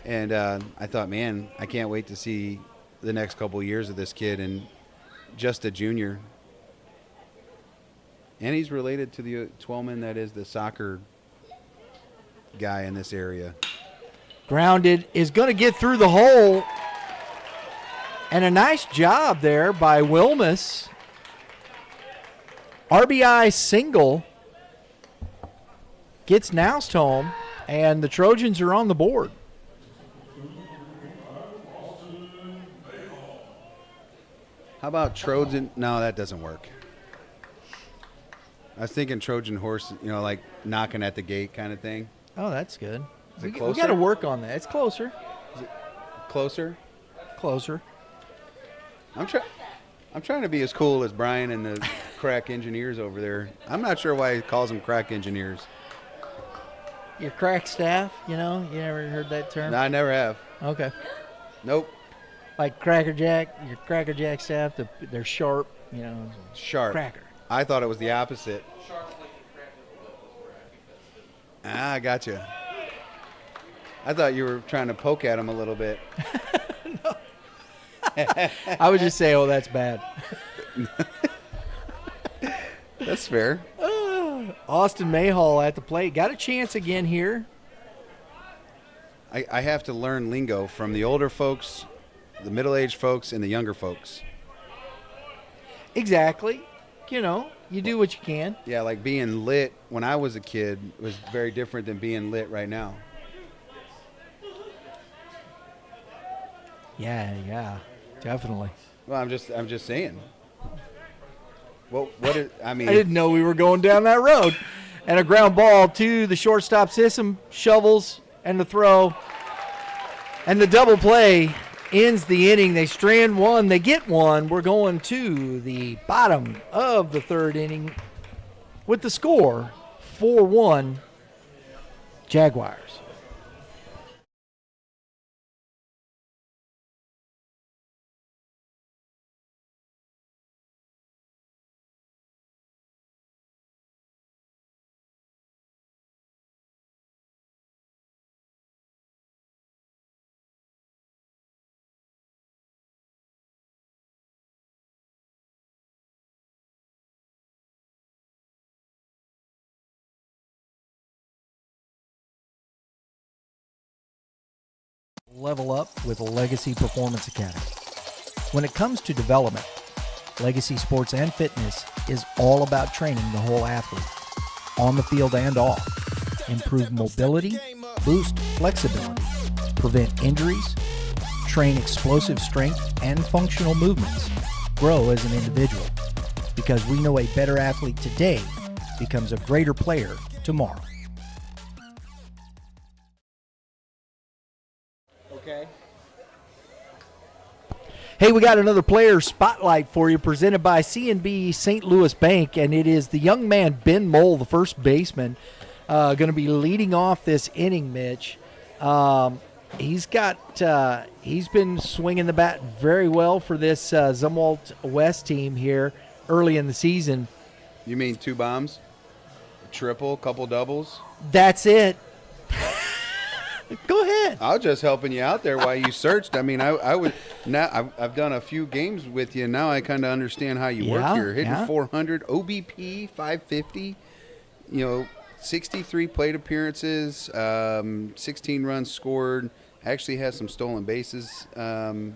And I thought, man, I can't wait to see the next couple of years of this kid, and just a junior. And he's related to the Twellman that is the soccer guy in this area. Grounded, is going to get through the hole. And a nice job there by Wilmus. RBI single. Gets Noust home, and the Trojans are on the board. How about Trojan? No, that doesn't work. I was thinking Trojan horse, like knocking at the gate kind of thing. Oh, that's good. Is it We closer? got to work on that. It's closer. Closer? Closer. I'm trying to be as cool as Brian and the crack engineers over there. I'm not sure why he calls them crack engineers. Your crack staff, you never heard that term? No, I never have. Okay. Nope. Like Cracker Jack, your Cracker Jack staff, they're sharp, Sharp. Cracker. I thought it was the opposite. I gotcha. I thought you were trying to poke at him a little bit. I would just say, oh, that's bad. That's fair. Austin Mayhall at the plate. Got a chance again here. I have to learn lingo from the older folks, the middle-aged folks, and the younger folks. Exactly. You do what you can. Yeah, like being lit when I was a kid was very different than being lit right now. Yeah, definitely. Well, I'm just saying. Well, I mean, I didn't know we were going down that road. And a ground ball to the shortstop system, shovels, and the throw. And the double play ends the inning. They strand one, they get one. We're going to the bottom of the third inning with the score 4-1 Jaguars. Level up with Legacy Performance Academy. When it comes to development, Legacy Sports and Fitness is all about training the whole athlete, on the field and off. Improve mobility, boost flexibility, prevent injuries, train explosive strength and functional movements, grow as an individual. Because we know a better athlete today becomes a greater player tomorrow. Okay. Hey, we got another player spotlight for you presented by C&B St. Louis Bank, and it is the young man Ben Mole, the first baseman, going to be leading off this inning, Mitch. He's been swinging the bat very well for this Zumwalt West team here early in the season. you mean 2 bombs? triple, couple doubles. That's it. Go ahead. I was just helping you out there while you searched. I mean, I would now. I've done a few games with you. Now I kind of understand how you work here. Hitting 400, OBP 550. 63 plate appearances, 16 runs scored. Actually has some stolen bases on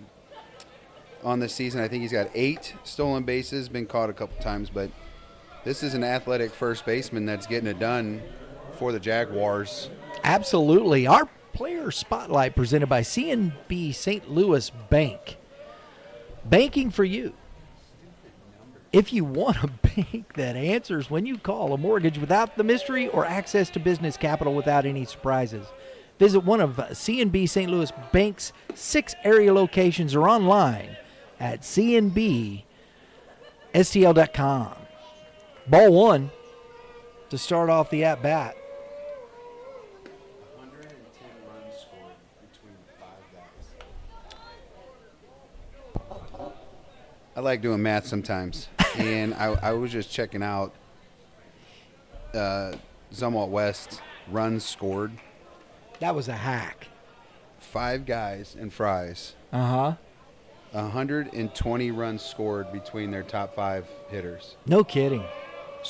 this season. I think he's got 8 stolen bases. Been caught a couple times, but this is an athletic first baseman that's getting it done for the Jaguars. Absolutely. Our player spotlight presented by CNB St. Louis Bank. Banking for you. If you want a bank that answers when you call, a mortgage without the mystery or access to business capital without any surprises, visit one of CNB St. Louis Bank's 6 area locations or online at cnbstl.com. Ball 1 to start off the at-bat. I like doing math sometimes, and I was just checking out Zumwalt West runs scored. That was a hack. 5 guys and fries. 120 runs scored between their top 5 hitters. No kidding.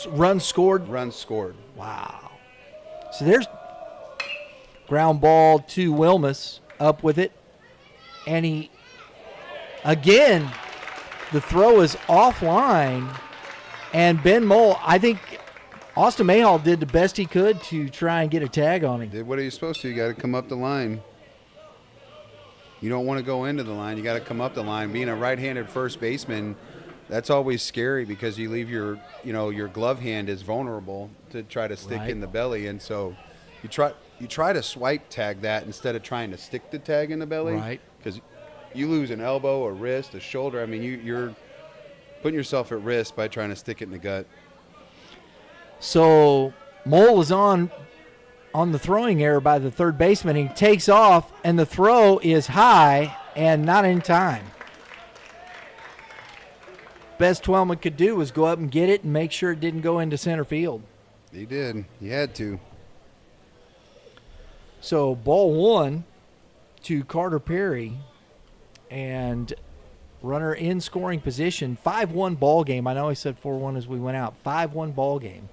Runs scored? Runs scored. Wow. So there's ground ball to Wilmus, up with it. And he, again, the throw is offline. And Ben Mole, I think Austin Mayhall did the best he could to try and get a tag on him. Did what are you supposed to? You got to come up the line. You don't want to go into the line. You got to come up the line. Being a right-handed first baseman, that's always scary because you leave your glove hand is vulnerable to try to stick in the belly, and so you try to swipe tag that instead of trying to stick the tag in the belly, right? Because you lose an elbow, a wrist, a shoulder. I mean, you're putting yourself at risk by trying to stick it in the gut. So Mole is on the throwing error by the third baseman. He takes off, and the throw is high and not in time. Best Twellman could do was go up and get it and make sure it didn't go into center field. He did. He had to. So ball 1 to Carter Perry, and runner in scoring position. 5-1 ball game. I know I said 4-1 as we went out. 5-1 ball game.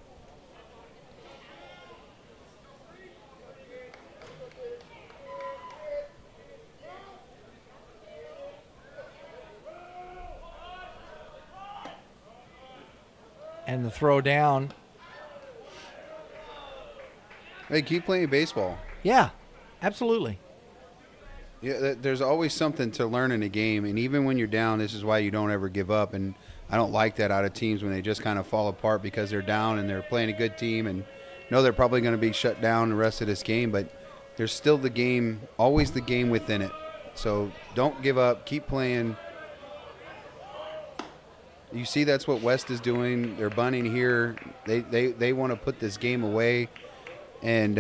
And the throw down. Hey, keep playing baseball. Yeah, absolutely. Yeah, there's always something to learn in a game, and even when you're down, this is why you don't ever give up. And I don't like that out of teams when they just kind of fall apart because they're down and they're playing a good team and know they're probably going to be shut down the rest of this game, but there's still the game, always the game within it. So don't give up. Keep playing. You see that's what West is doing. They're bunting here. They want to put this game away, and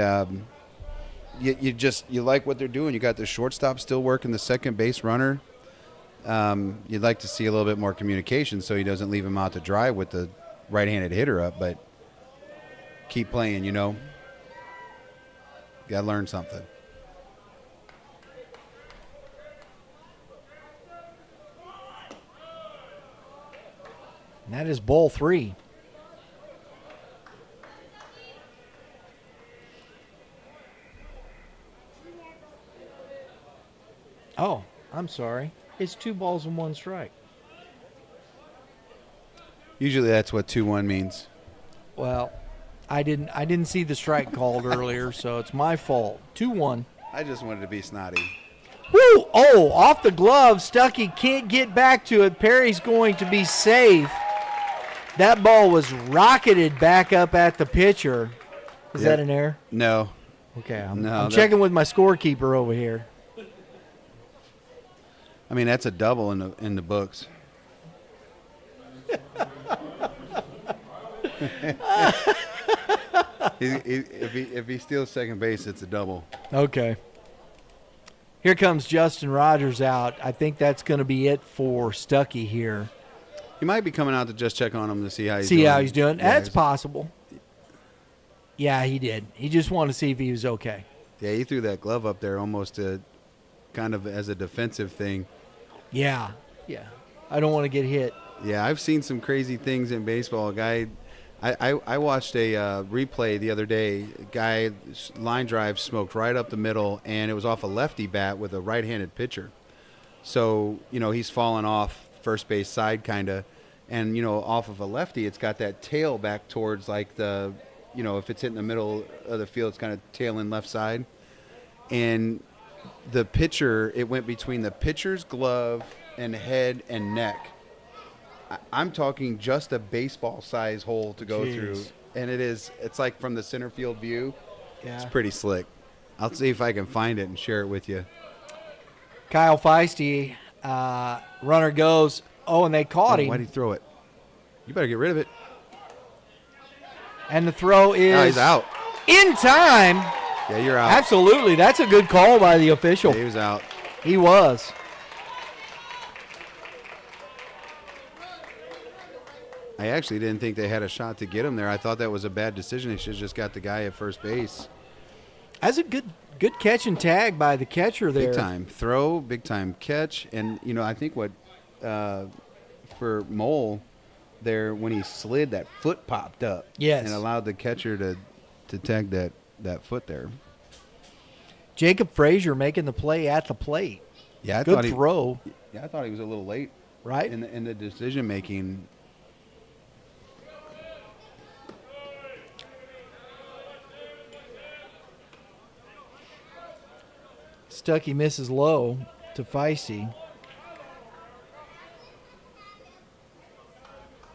you like what they're doing. You got the shortstop still working the second base runner. You'd like to see a little bit more communication so he doesn't leave him out to dry with the right-handed hitter up, but keep playing, Got to learn something. And that is ball 3. Oh, I'm sorry. It's 2 balls and 1 strike. Usually that's what 2-1 means. Well, I didn't see the strike called earlier, so it's my fault. 2-1. I just wanted to be snotty. Woo! Oh, off the glove. Stuckey can't get back to it. Perry's going to be safe. That ball was rocketed back up at the pitcher. Is that an error? No. Okay, I'm checking with my scorekeeper over here. I mean, that's a double in the books. If he steals second base, it's a double. Okay. Here comes Justin Rogers out. I think that's going to be it for Stuckey here. He might be coming out to just check on him to see how he's doing. Yeah, that's possible. Yeah, he did. He just wanted to see if he was okay. Yeah, he threw that glove up there almost kind of as a defensive thing. Yeah. I don't want to get hit. Yeah, I've seen some crazy things in baseball. A guy, I watched a replay the other day. A guy, line drive smoked right up the middle, and it was off a lefty bat with a right-handed pitcher. So, he's falling off first base side kind of. And, off of a lefty, it's got that tail back towards like if it's hitting the middle of the field, it's kind of tailing left side. And the pitcher, it went between the pitcher's glove and head and neck. I'm talking just a baseball size hole to go through. And it's like from the center field view. Yeah. It's pretty slick. I'll see if I can find it and share it with you. Kyle Feisty, runner goes. Oh, and they caught him. Why'd he throw it? You better get rid of it. And the throw is No, he's out. in time. Yeah, you're out. Absolutely. That's a good call by the official. Yeah, he was out. He was. I actually didn't think they had a shot to get him there. I thought that was a bad decision. They should have just got the guy at first base. That's a good catch and tag by the catcher there. Big time throw, big time catch. And, I think what for Mole there, when he slid, that foot popped up. Yes. And allowed the catcher to tag that foot there. Jacob Frazier making the play at the plate. Yeah, I good thought throw. I thought he was a little late. Right. In the decision making. Stuckey misses low to Feisty.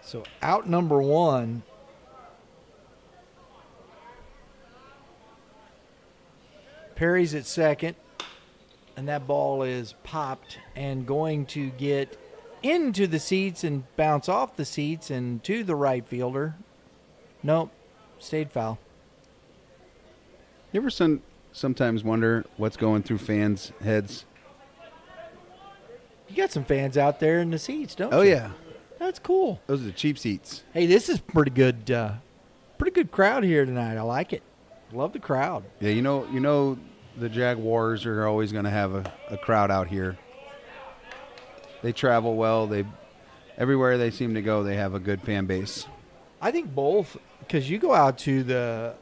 So out number one. Perry's at second. And that ball is popped and going to get into the seats and bounce off the seats and to the right fielder. Nope. Stayed foul. You ever sometimes wonder what's going through fans' heads? You got some fans out there in the seats, don't you? Oh, yeah. That's cool. Those are the cheap seats. Hey, this is pretty good crowd here tonight. I like it. Love the crowd. Yeah, you know the Jaguars are always going to have a crowd out here. They travel well. Everywhere they seem to go, they have a good fan base. I think both, because you go out to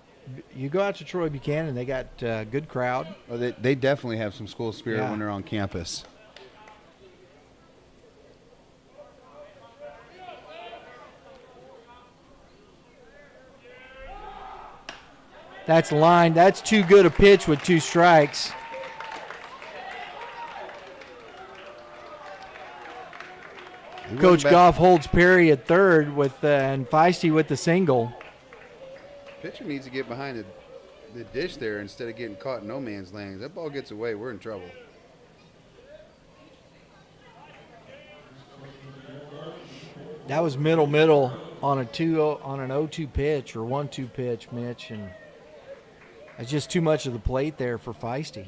Troy Buchanan, they got a good crowd. Well, they definitely have some school spirit Yeah. when they're on campus. That's lined. That's too good a pitch with 2 strikes. Coach Goff holds Perry at third and Feisty with the single. Pitcher needs to get behind the dish there instead of getting caught in no man's land. If that ball gets away, we're in trouble. That was middle on an 0-2 pitch or 1-2 pitch, Mitch, and that's just too much of the plate there for Feisty.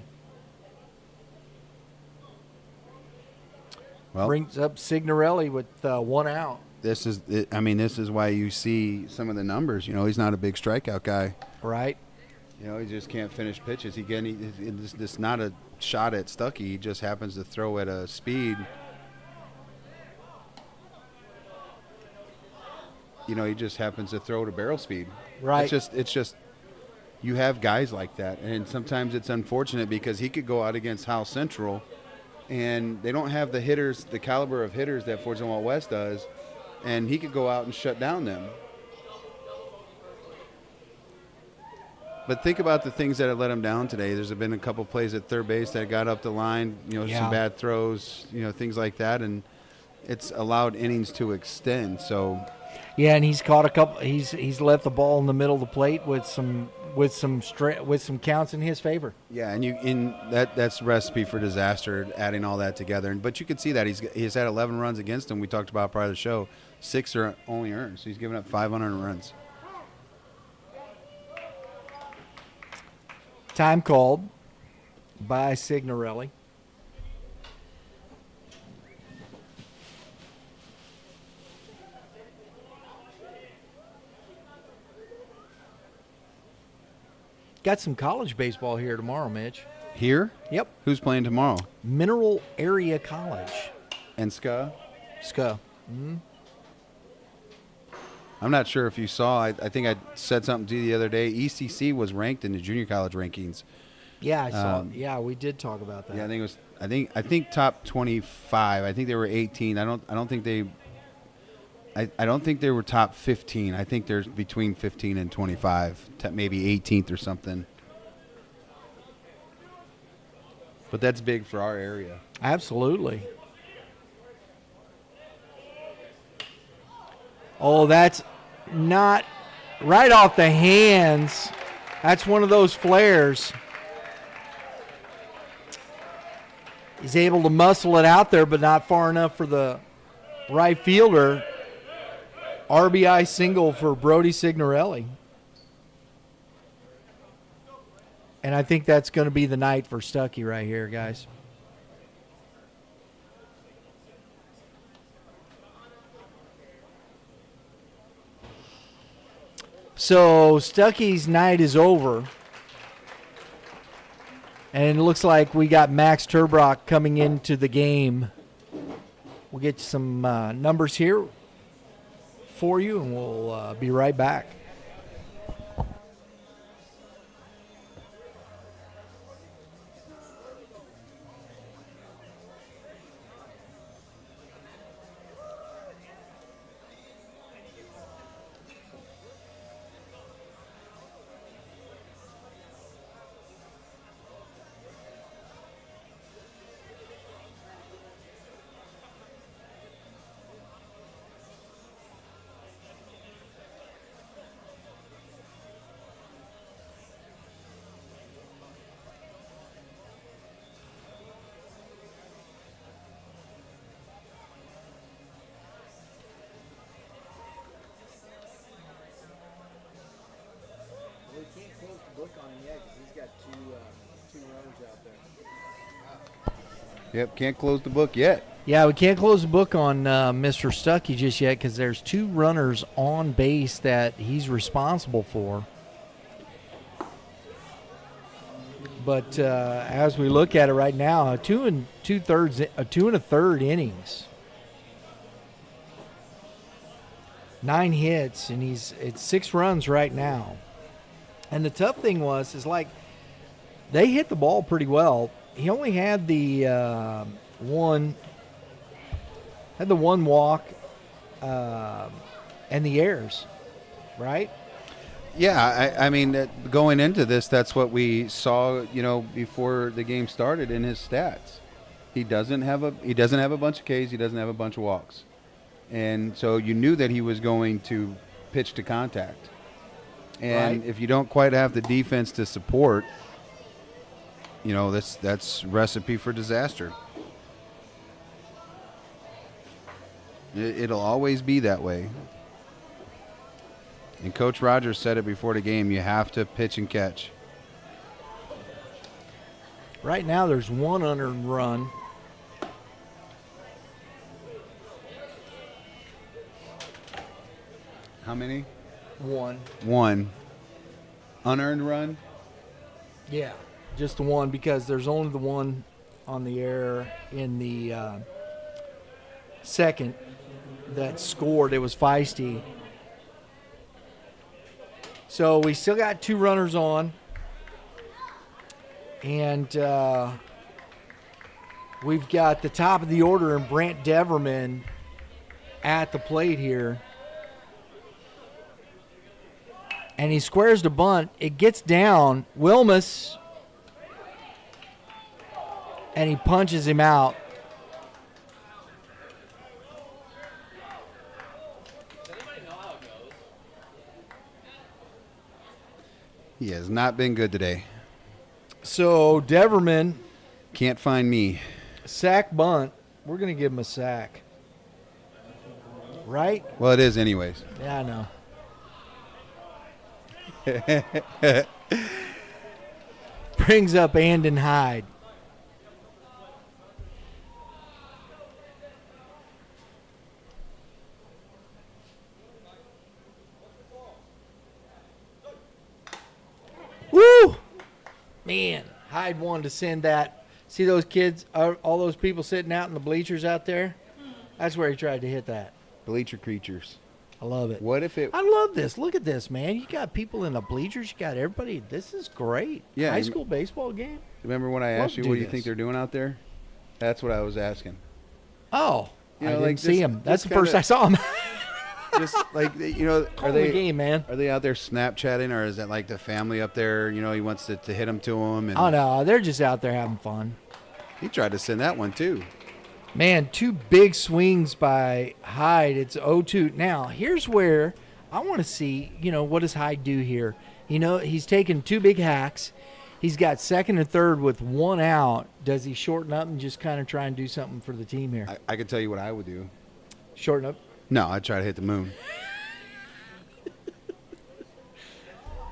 Well, Brings up Signorelli with 1 out. this is why you see some of the numbers. He's not a big strikeout guy. Right. He just can't finish pitches. It's not a shot at Stuckey. He just happens to throw at a speed. He just happens to throw at a barrel speed. Right. It's just you have guys like that, and sometimes it's unfortunate because he could go out against Howell Central, and they don't have the hitters, the caliber of hitters that Fort Zumwalt West does, and he could go out and shut down them. But think about the things that have let him down today. There's been a couple plays at third base that got up the line, some bad throws, things like that, and it's allowed innings to extend. So, yeah, and he's caught a couple. He's left the ball in the middle of the plate with some counts in his favor. yeah, and that's recipe for disaster. Adding all that together, but you can see that he's had 11 runs against him. We talked about prior to the show. 6 are only earned, so he's given up 500 runs. Time called by Signorelli. got some college baseball here tomorrow, Mitch. Here? Yep. Who's playing tomorrow? Mineral Area College. And SCA? SCA. Mm-hmm. I'm not sure if you saw. I think I said something to you the other day. ECC was ranked in the junior college rankings. Yeah, I saw. Yeah, we did talk about that. Yeah, I think it was. I think top 25. I think they were 18. I don't think they. I don't think they were top 15. I think they're between 15 and 25, maybe 18th or something. But that's big for our area. Absolutely. Oh, that's not right off the hands. That's one of those flares. He's able to muscle it out there, but not far enough for the right fielder. RBI single for Brody Signorelli. And I think that's going to be the night for Stuckey right here, guys. So Stuckey's night is over. And it looks like we got Max Turbrock coming into the game. We'll get some numbers here for you, and we'll be right back. Yep, can't close the book yet. Yeah, we can't close the book on Mr. Stuckey just yet because there's 2 runners on base that he's responsible for. But as we look at it right now, 2 2.3 innings, 9 hits, and it's 6 runs right now. And the tough thing is like they hit the ball pretty well. He only had the one walk and the errors, right? Yeah, I mean, going into this, that's what we saw, before the game started in his stats. He doesn't have a bunch of Ks. He doesn't have a bunch of walks, and so you knew that he was going to pitch to contact. And right. If you don't quite have the defense to support, that's recipe for disaster. It'll always be that way. And Coach Rogers said it before the game, you have to pitch and catch. Right now there's 1 unearned run. How many? 1. 1. Unearned run? Yeah, just the 1 because there's only the 1 on the air in the second that scored. It was feisty. So we still got 2 runners on. And we've got the top of the order and Brant Deverman at the plate here. And he squares the bunt. It gets down. Wilmus. And he punches him out. He has not been good today. So Deverman. Can't find me. Sack bunt. We're going to give him a sack. Right? Well, it is anyways. Yeah, I know. Brings up Andon Hyde. Woo! Man, Hyde wanted to send that. See those kids, all those people sitting out in the bleachers out there? That's where he tried to hit that. Bleacher creatures. I love it. What if it? I love this. Look at this, man. You got people in the bleachers. You got everybody. This is great. Yeah, High school baseball game. Remember when I Love asked you to what do you think this. they're doing out there? That's what I was asking. Oh, You I know, didn't like see this- him. That's this the first kinda- I saw him. Just like are Call the they game, man. Are they out there Snapchatting, or is that like the family up there? You know, he wants to hit them to him, and Oh no, they're just out there having fun. he tried to send that one too. Man, 2 big swings by Hyde. It's 0-2. Now, here's where I want to see, what does Hyde do here? He's taken 2 big hacks. He's got second and third with 1 out. Does he shorten up and just kind of try and do something for the team here? I could tell you what I would do. Shorten up? No, I'd try to hit the moon.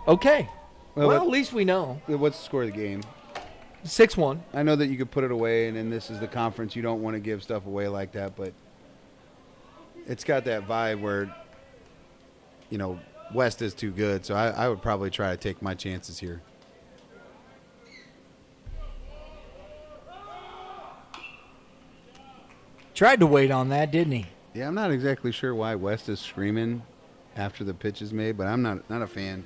Okay. Well, Well, at least we know. What's the score of the game? 6-1. I know that you could put it away, and then this is the conference. You don't want to give stuff away like that, but it's got that vibe where, West is too good. So I would probably try to take my chances here. Tried to wait on that, didn't he? Yeah, I'm not exactly sure why West is screaming after the pitch is made, but I'm not a fan.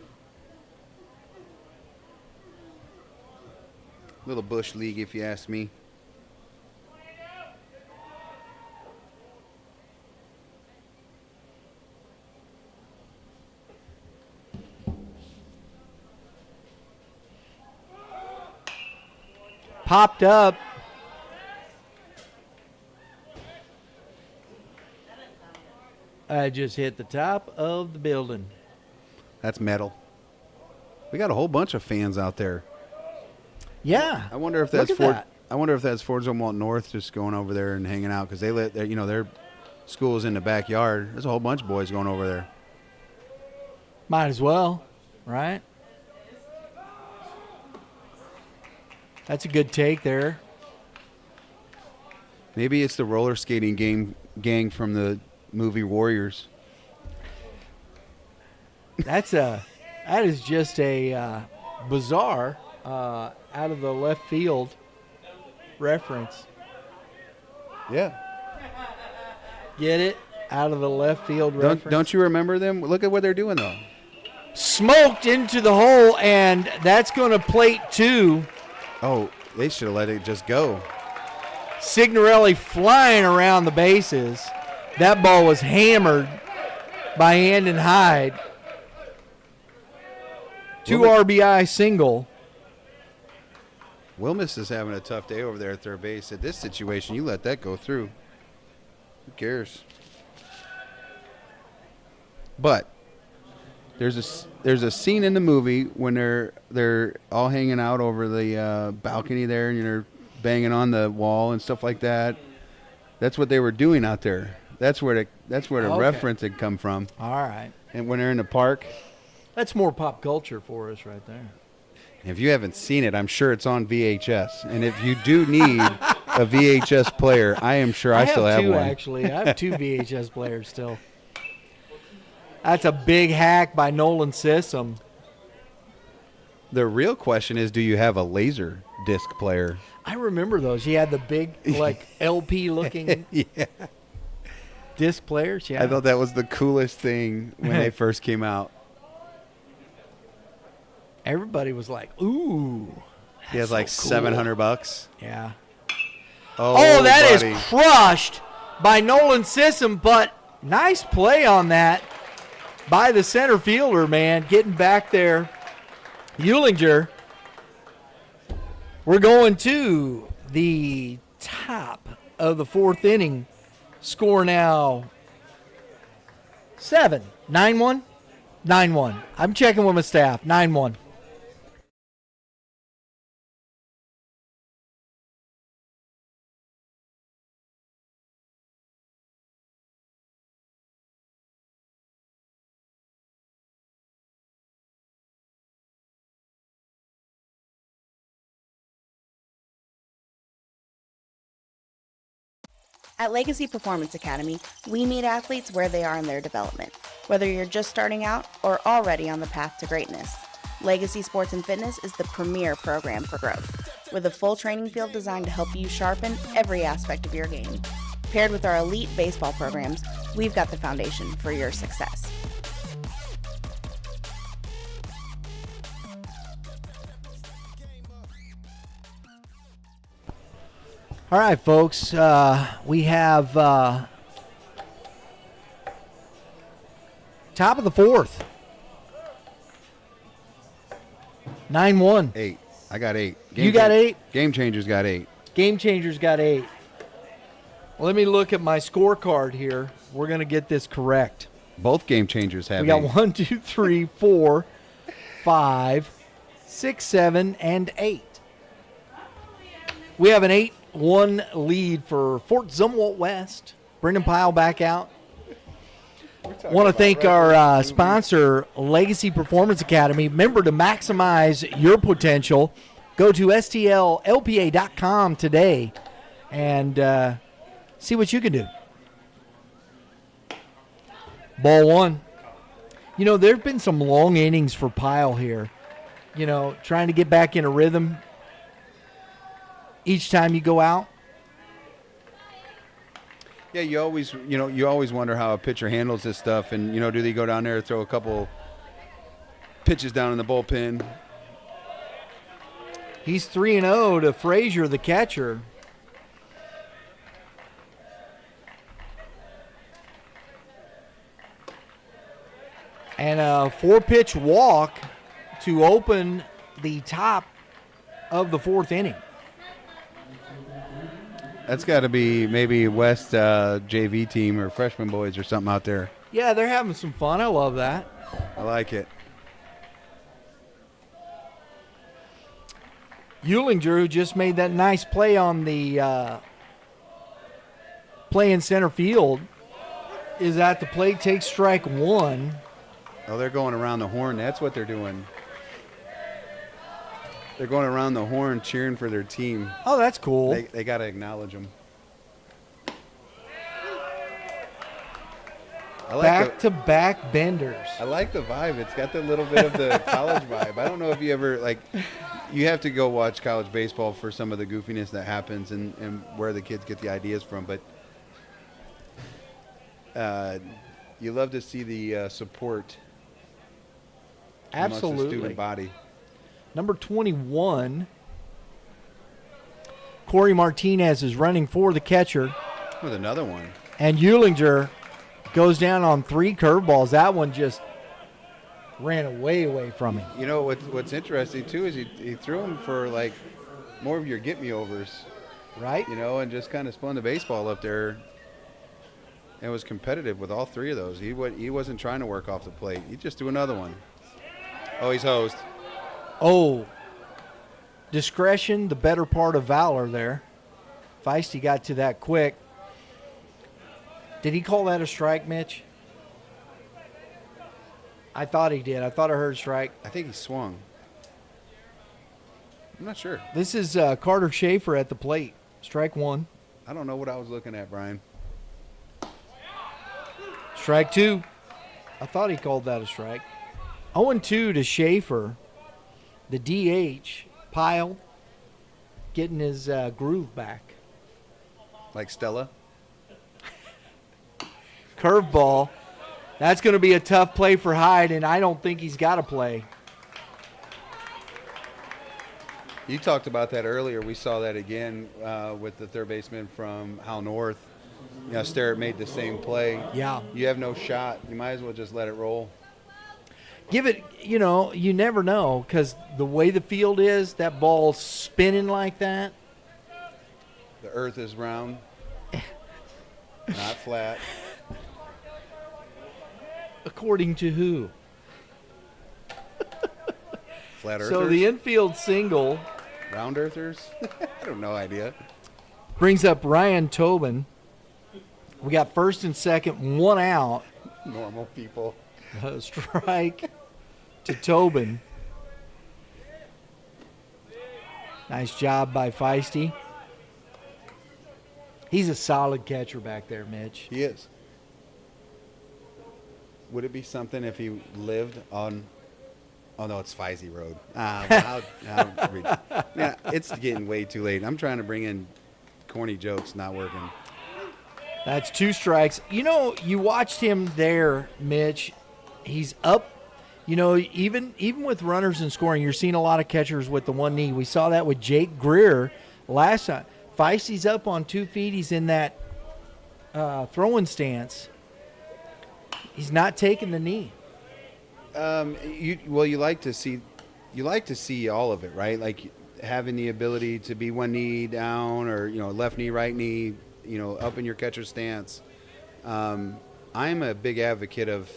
Little bush league, if you ask me. Popped up. I just hit the top of the building. That's metal. We got a whole bunch of fans out there. Yeah. I wonder if Look that's at Fort. that. I wonder if that's Fort Zumwalt North just going over there and hanging out because they let their school is in the backyard. There's a whole bunch of boys going over there. Might as well, right? That's a good take there. Maybe it's the roller skating gang from the movie Warriors. That is just a bizarre out of the left field reference. Yeah. Get it? Out of the left field reference. Don't you remember them? Look at what they're doing though. Smoked into the hole, and that's going to plate 2. Oh, they should have let it just go. Signorelli flying around the bases. That ball was hammered by Andon Hyde. 2 RBI single. Wilmus is having a tough day over there at third base. At this situation, you let that go through. Who cares? But there's a scene in the movie when they're all hanging out over the balcony there, and you're banging on the wall and stuff like that. That's what they were doing out there. That's where the Okay. reference had come from. All right. And when they're in the park, That's more pop culture for us right there. if you haven't seen it, I'm sure it's on VHS. And if you do need a VHS player, I am sure I still have 2, one. actually. I have 2 VHS players still. That's a big hack by Nolan Sissom. The real question is, do you have a laser disc player? I remember those. He had the big, LP-looking Yeah. disc players. Yeah. I thought that was the coolest thing when they first came out. Everybody was like, ooh. He has so like cool. $700. Yeah. Oh, That buddy. is crushed by Nolan Sissom, but nice play on that by the center fielder, man, getting back there. Eulinger. We're going to the top of the 4th inning. Score now 7. 9-1? 9-1. I'm checking with my staff. 9-1. At Legacy Performance Academy, we meet athletes where they are in their development, whether you're just starting out or already on the path to greatness. Legacy Sports and Fitness is the premier program for growth, with a full training field designed to help you sharpen every aspect of your game. Paired with our elite baseball programs, we've got the foundation for your success. All right, folks, we have top of the fourth. 9-1. 8. I got 8. You got 8? Game Changers got 8. Game Changers got 8. Let me look at my scorecard here. We're going to get this correct. Both Game Changers have 8. We got 1, 2, 3, 4, 5, 6, 7, and 8. We have an 8-1 lead for Fort Zumwalt West. Brendan Pyle back out. Want to thank our sponsor, Legacy Performance Academy. Remember to maximize your potential. Go to stllpa.com today and see what you can do. Ball one. You know, there have been some long innings for Pyle here. You know, trying to get back in a rhythm each time you go out. Yeah, you always wonder how a pitcher handles this stuff, and do they go down there and throw a couple pitches down in the bullpen? He's 3-0 to Frazier, the catcher. And a 4-pitch walk to open the top of the fourth inning. That's got to be maybe West JV team or freshman boys or something out there. Yeah, they're having some fun. I love that. I like it. Eulinger, who just made that nice play on the play in center field, is at the plate, takes strike one. Oh, they're going around the horn. That's what they're doing. They're going around the horn cheering for their team. Oh, that's cool. They got to acknowledge them. Back-to-back benders. I like the vibe. It's got the little bit of the college vibe. I don't know if you ever, you have to go watch college baseball for some of the goofiness that happens and where the kids get the ideas from. But you love to see the support amongst the student body. Number 21, Corey Martinez is running for the catcher. With another one. And Eulinger goes down on 3 curveballs. That one just ran away from him. You know, what's interesting, too, is he threw him for, more of your get-me-overs. Right. And just kind of spun the baseball up there. And was competitive with all 3 of those. He wasn't trying to work off the plate. He just threw another one. Oh, he's hosed. Oh, discretion, the better part of valor there. Feisty got to that quick. Did he call that a strike, Mitch? I thought he did. I thought I heard strike. I think he swung. I'm not sure. This is Carter Schaefer at the plate. Strike one. I don't know what I was looking at, Brian. Strike two. I thought he called that a strike. 0-2 to Schaefer. The DH, Pyle, getting his groove back. Like Stella? Curveball. That's going to be a tough play for Hyde, and I don't think he's got to play. You talked about that earlier. We saw that again with the third baseman from Howell North. Sterrett made the same play. Yeah. You have no shot. You might as well just let it roll. Give it, you never know, because the way the field is, that ball's spinning like that. The earth is round, not flat. According to who? Flat earthers? So the infield single. Round earthers? I have no idea. Brings up Ryan Tobin. We got first and second, 1 out. Normal people. Strike to Tobin. Nice job by Feisty. He's a solid catcher back there, Mitch. He is. Would it be something if he lived on Oh, no, it's Feisey Road. Yeah, it's getting way too late. I'm trying to bring in corny jokes, not working. That's 2 strikes. You know, you watched him there, Mitch. He's up. You know, even with runners and scoring, you're seeing a lot of catchers with the one knee. We saw that with Jake Greer last time. Feisey's up on 2 feet. He's in that throwing stance. He's not taking the knee. You like to see all of it, right? Like having the ability to be one knee down, or left knee, right knee, up in your catcher stance. I'm a big advocate of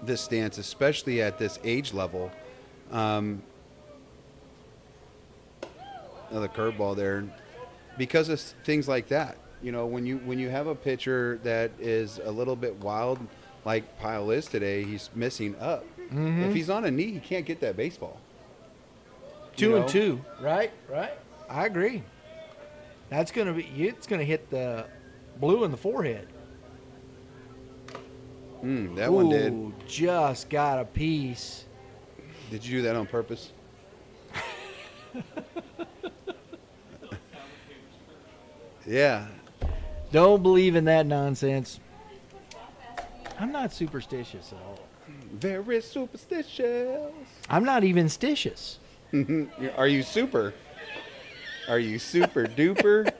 this stance, especially at this age level. Another curveball there, because of things like that. When you have a pitcher that is a little bit wild, like Pyle is today, he's missing up. Mm-hmm. If he's on a knee, he can't get that baseball. 2-2, right? I agree. It's gonna hit the blue in the forehead. That one did. Just got a piece. Did you do that on purpose? Yeah. Don't believe in that nonsense. I'm not superstitious at all. Very superstitious. I'm not even stitious. Are you super? Are you super duper?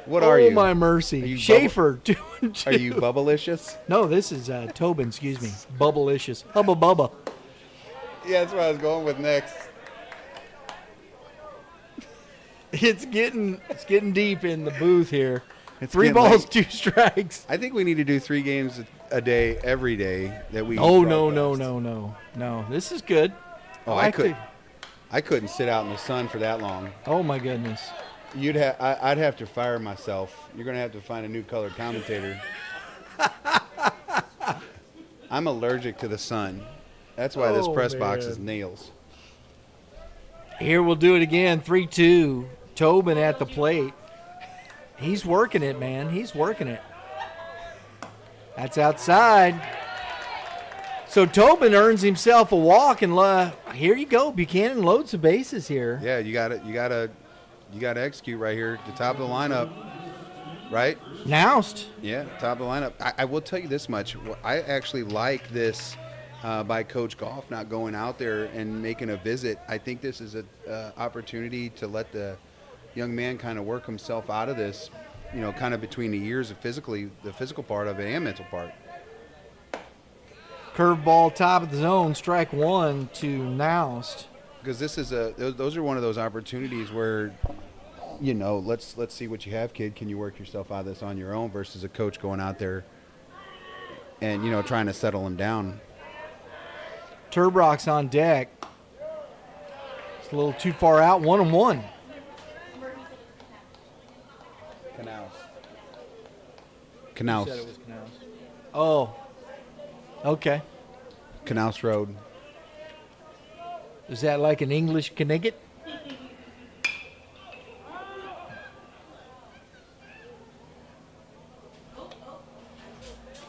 What are you? Oh, my mercy. You Schaefer, 2-2. Are you bubblicious? No, this is Tobin, excuse me. Bubblicious. Hubba bubba. Yeah, that's what I was going with next. It's getting deep in the booth here. It's 3 getting balls, late. 2 strikes. I think we need to do 3 games a day, every day that we. Oh, broadcast. no. This is good. Oh, I couldn't sit out in the sun for that long. Oh, my goodness. I'd have to fire myself. You're going to have to find a new color commentator. I'm allergic to the sun. That's why this press box is nails. Here we'll do it again. 3-2. Tobin at the plate. He's working it, man. He's working it. That's outside. So Tobin earns himself a walk, and here you go. Buchanan loads the bases here. Yeah, you got to execute right here at the top of the lineup, right? Noused. Yeah, top of the lineup. I will tell you this much. I actually like this by Coach Goff not going out there and making a visit. I think this is an opportunity to let the young man kind of work himself out of this, kind of between the years of the physical part of it and mental part. Curveball, top of the zone, strike 1 to Noust. Because those are one of those opportunities where, let's see what you have, kid. Can you work yourself out of this on your own versus a coach going out there and, trying to settle him down. Turbrock's on deck. It's a little too far out, 1-1. Canals. You said it was Canals. Oh, okay. Canals Road. Is that like an English Connecticut?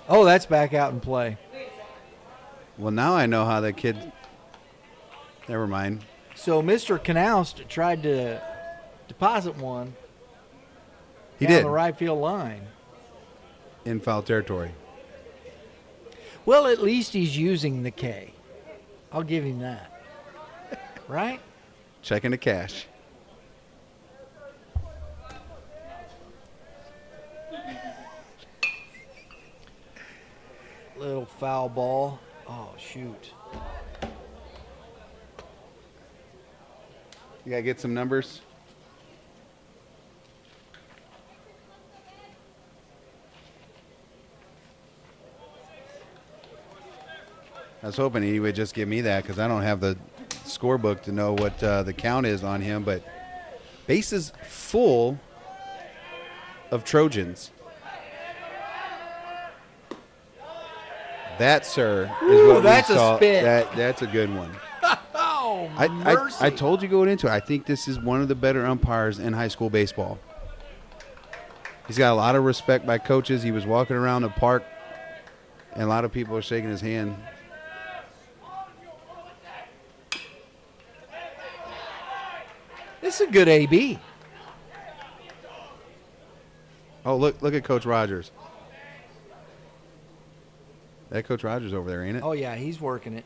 Oh, that's back out in play. Well, now I know how that kid. Never mind. So Mr. Knaust tried to deposit one. He down did. the right field line. In foul territory. Well, at least he's using the K. I'll give him that. Right? Checking the cash. Little foul ball. Oh, shoot. You got to get some numbers. I was hoping he would just give me that because I don't have the scorebook to know what the count is on him. But bases full of Trojans. That, sir, is what that's we a saw. spit. That's a good one. Oh, mercy. I told you going into it, I think this is one of the better umpires in high school baseball. He's got a lot of respect by coaches. He was walking around the park, and a lot of people are shaking his hand. This is a good AB. Oh, look at Coach Rogers. That Coach Rogers over there, ain't it? Oh, yeah, he's working it.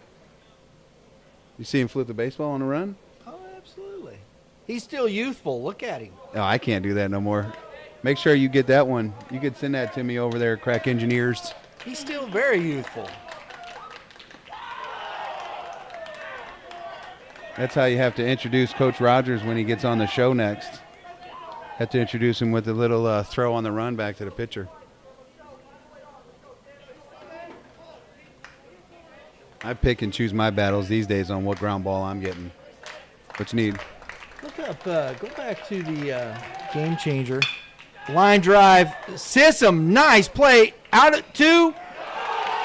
You see him flip the baseball on the run? Oh, absolutely. He's still youthful. Look at him. Oh, I can't do that no more. Make sure you get that one. You could send that to me over there, Crack Engineers. He's still very youthful. That's how you have to introduce Coach Rogers when he gets on the show next. Have to introduce him with a little throw on the run back to the pitcher. I pick and choose my battles these days on what ground ball I'm getting. What you need? Look up, go back to the game changer. Line drive, Sissom, nice play. Out at 2,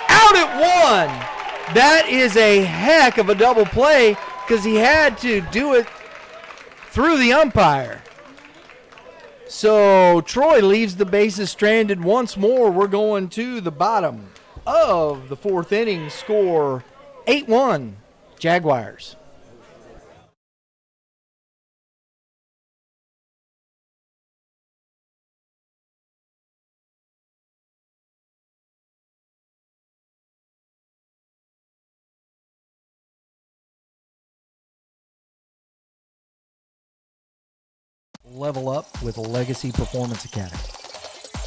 out at 1. That is a heck of a double play because he had to do it through the umpire. So Troy leaves the bases stranded once more. We're going to the bottom of the 4th inning. Score 8-1 Jaguars. Level up with Legacy Performance Academy.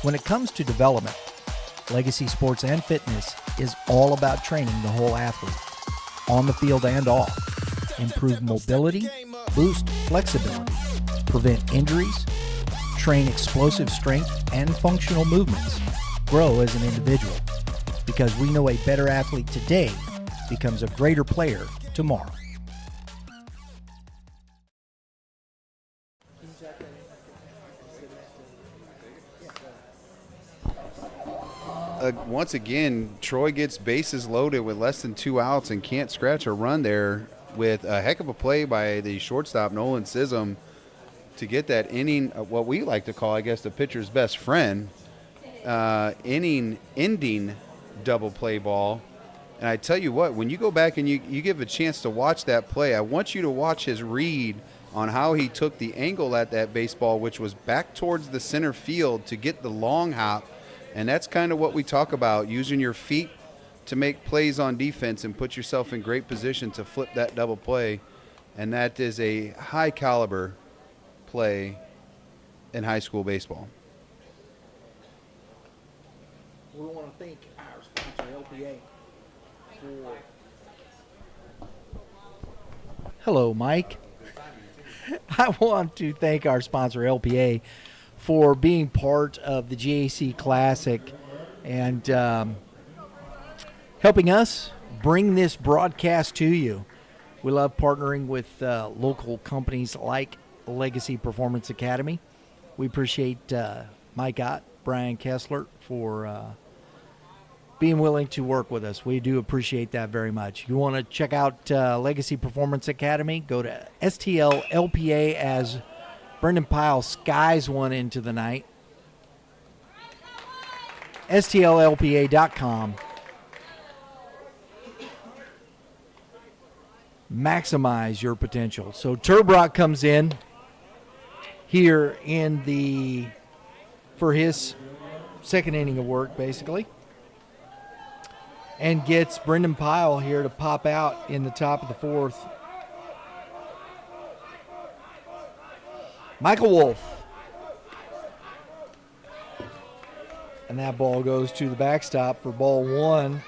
When it comes to development, Legacy Sports and Fitness is all about training the whole athlete, on the field and off. Improve mobility, boost flexibility, prevent injuries, train explosive strength and functional movements, grow as an individual. Because we know a better athlete today becomes a greater player tomorrow. Once again, Troy gets bases loaded with less than 2 outs and can't scratch a run there with a heck of a play by the shortstop, Nolan Sissom, to get that inning, what we like to call, I guess, the pitcher's best friend, inning-ending double play ball. And I tell you what, when you go back and you give a chance to watch that play, I want you to watch his read on how he took the angle at that baseball, which was back towards the center field to get the long hop. And that's kind of what we talk about, using your feet to make plays on defense and put yourself in great position to flip that double play. And that is a high caliber play in high school baseball. We want to thank our sponsor, LPA, for... Hello, Mike. I want to thank our sponsor, LPA, for being part of the G.A.C. Classic and helping us bring this broadcast to you. We love partnering with local companies like Legacy Performance Academy. We appreciate Mike Ott, Brian Kessler for being willing to work with us. We do appreciate that very much. If you want to check out Legacy Performance Academy, go to STLLPA as Brendan Pyle skies one into the night. STLLPA.com. Maximize your potential. So Turbrock comes in here for his second inning of work, basically, and gets Brendan Pyle here to pop out in the top of the 4th. Michael Wolf. And that ball goes to the backstop for ball 1.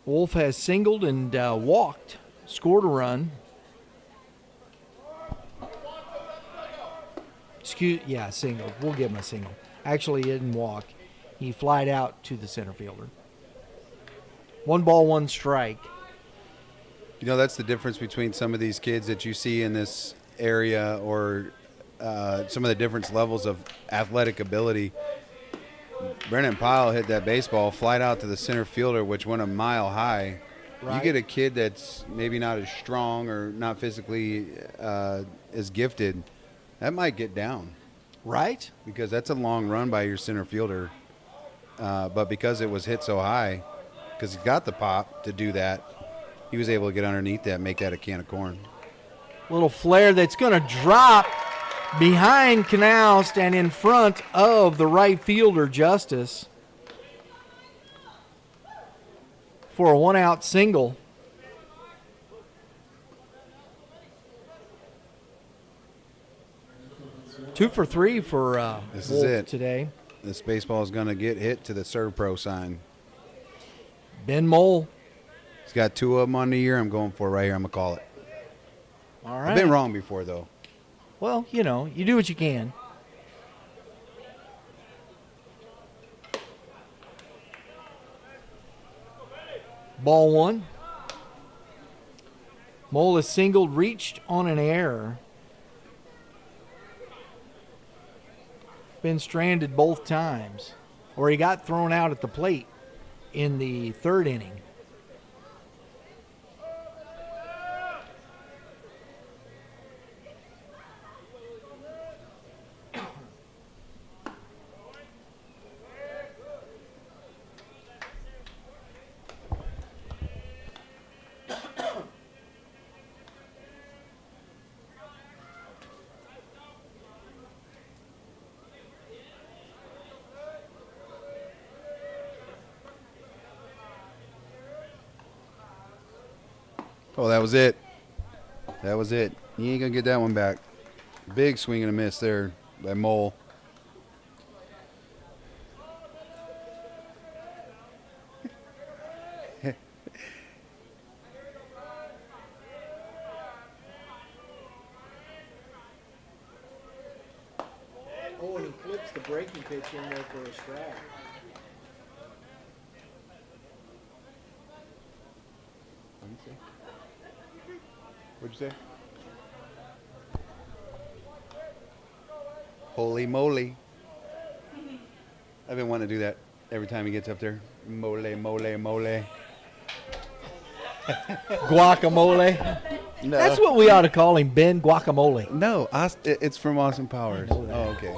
Wolf has singled and walked, scored a run. Singled. We'll give him a single. Actually, he didn't walk. He flied out to the center fielder. 1 ball, 1 strike. You know, that's the difference between some of these kids that you see in this area or some of the different levels of athletic ability. Brendan Pyle hit that baseball, flied out to the center fielder, which went a mile high. Right. You get a kid that's maybe not as strong or not physically as gifted, that might get down. Right. Because that's a long run by your center fielder. But because it was hit so high, because he got the pop to do that. He was able to get underneath that, make that a can of corn. Little flare that's going to drop behind Knaust and in front of the right fielder, Justice, for a one-out single. Two for three for This Wolf is it today. This baseball is going to get hit to the Serve Pro sign. Ben Mole. He's got 2 of them on the year. I'm going for it right here. I'm going to call it. All right. I've been wrong before, though. Well, you know, you do what you can. Ball one. Mole is singled, reached on an error. Been stranded both times. Or he got thrown out at the plate in the third inning. Oh, that was it. That was it. You ain't going to get that one back. Big swing and a miss there by Mole. Oh, and he flips the breaking pitch in there for a strike. What'd you say? Holy moly. I've been wanting to do that every time he gets up there. Mole, mole, mole. Guacamole. No. That's what we ought to call him, Ben Guacamole. No, it's from Austin Powers. I know that. Oh, okay.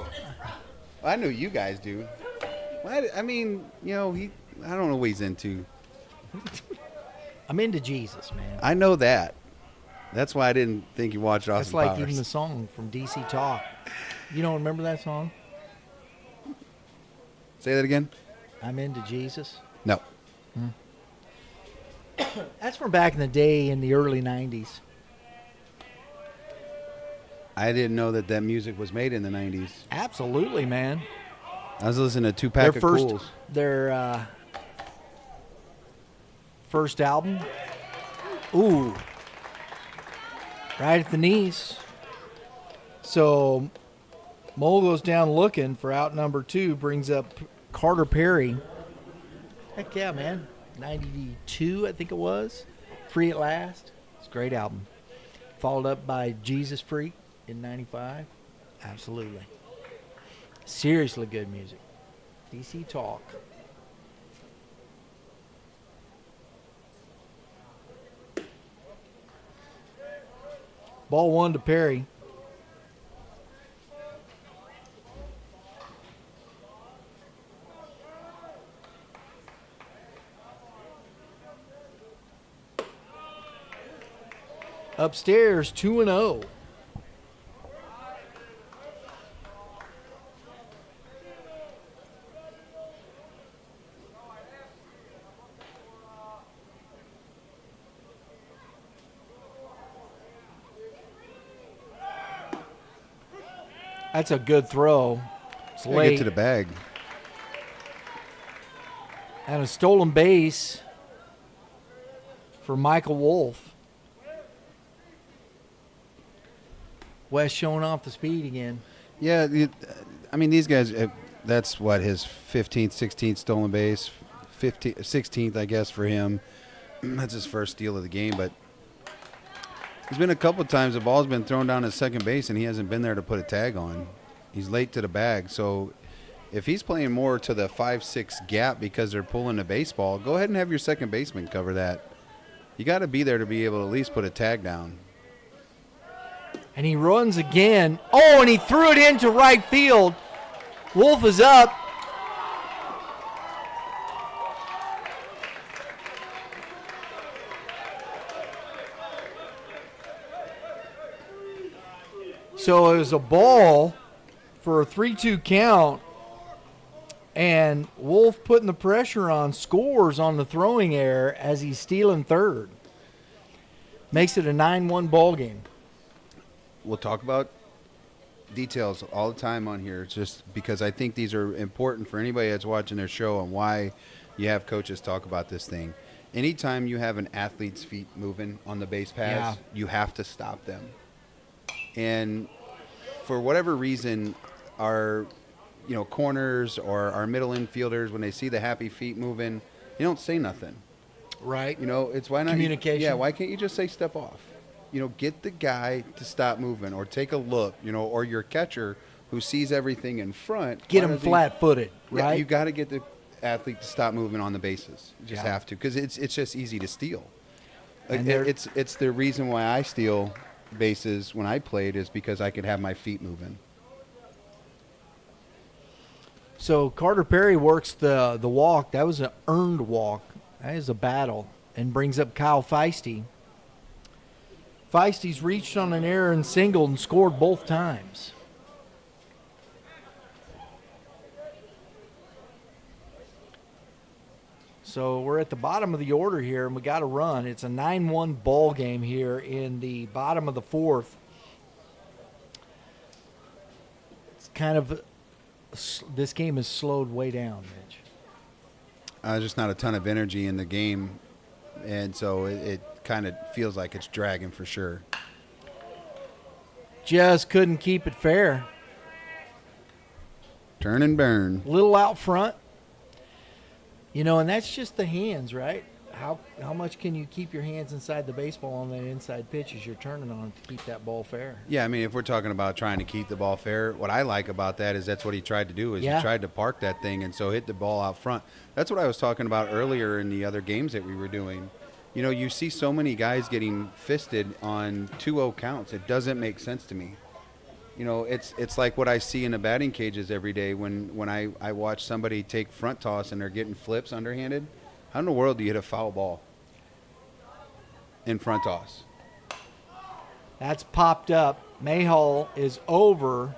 I know you guys do. I mean, you know, I don't know what he's into. I'm into Jesus, man. I know that. That's why I didn't think you watched Austin That's like Powers. even the song from DC Talk. You don't remember that song? Say that again? I'm into Jesus. No. That's from back in the day in the early 90s. I didn't know that music was made in the 90s. Absolutely, man. I was listening to Two-Pack of Cools. Their first album. Ooh. Right at the knees. So Mole goes down looking for out number 2, brings up Carter Perry. Heck yeah, man. 92, I think it was. Free at Last. It's a great album. Followed up by Jesus Freak in 95. Absolutely. Seriously good music. DC Talk. Ball one to Perry. Upstairs, 2-0. That's a good throw. It's late. Get to the bag. And a stolen base for Michael Wolf. West showing off the speed again. Yeah, I mean, these guys, that's what, his 15th, 16th stolen base, 16th, I guess, for him. That's his first steal of the game, but there's been a couple of times the ball's been thrown down at second base and he hasn't been there to put a tag on. He's late to the bag, so if he's playing more to the 5-6 gap because they're pulling the baseball, go ahead and have your second baseman cover that. You got to be there to be able to at least put a tag down. And he runs again. Oh, and he threw it into right field. Wolf is up. So it was a ball for a 3-2 count, and Wolf putting the pressure on, scores on the throwing error as he's stealing third. Makes it a 9-1 ball game. We'll talk about details all the time on here, just because I think these are important for anybody that's watching their show and why you have coaches talk about this thing. Anytime you have an athlete's feet moving on the base paths, you have to stop them. And for whatever reason, our corners or our middle infielders, when they see the happy feet moving, they don't say nothing. Right. It's why not Communication. Yeah, why can't you just say step off? Get the guy to stop moving or take a look, or your catcher who sees everything in front. Get him flat-footed, right? Yeah, you got to get the athlete to stop moving on the bases. You just have to, because it's just easy to steal. It's the reason why I steal bases when I played, is because I could have my feet moving. So Carter Perry works the walk. That was an earned walk. That is a battle, and brings up Kyle Feisty. Feisty's reached on an error and singled and scored both times. So we're at the bottom of the order here, and we got to run. It's a 9-1 ball game here in the bottom of the fourth. It's kind of this game is slowed way down, Mitch. Just not a ton of energy in the game, and so it kind of feels like it's dragging for sure. Just couldn't keep it fair. Turn and burn. Little out front. And that's just the hands, right? How much can you keep your hands inside the baseball on that inside pitch as you're turning on to keep that ball fair? Yeah, I mean, if we're talking about trying to keep the ball fair, what I like about that is that's what he tried to do, is he tried to park that thing and so hit the ball out front. That's what I was talking about earlier in the other games that we were doing. You see so many guys getting fisted on 2-0 counts. It doesn't make sense to me. It's like what I see in the batting cages every day when I watch somebody take front toss and they're getting flips underhanded. How in the world do you hit a foul ball in front toss? That's popped up. Mayhall is over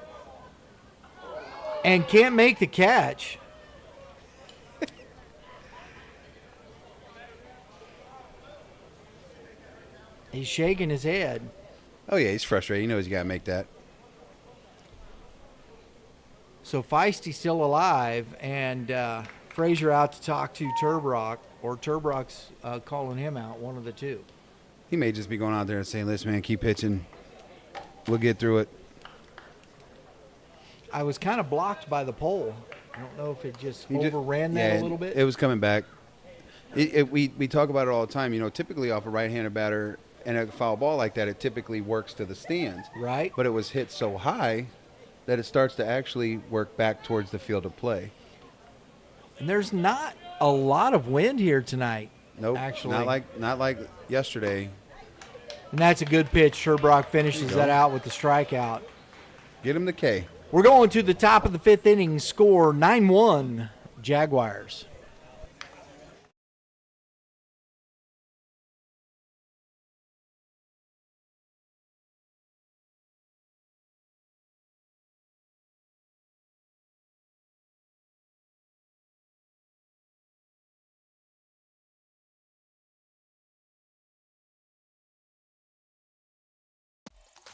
and can't make the catch. He's shaking his head. Oh, yeah, he's frustrated. He knows you got to make that. So Feisty's still alive, and Frazier out to talk to Turbrock, or Turbrock's calling him out, one of the two. He may just be going out there and saying, listen, man, keep pitching. We'll get through it. I was kind of blocked by the pole. I don't know if it just overran that a little bit. It was coming back. We talk about it all the time. Typically off a right-handed batter and a foul ball like that, it typically works to the stands. Right. But it was hit so high that it starts to actually work back towards the field of play. And there's not a lot of wind here tonight. Nope, actually. Not like yesterday. And that's a good pitch. Turbrock finishes that out with the strikeout. Get him the K. We're going to the top of the fifth inning. Score 9-1 Jaguars.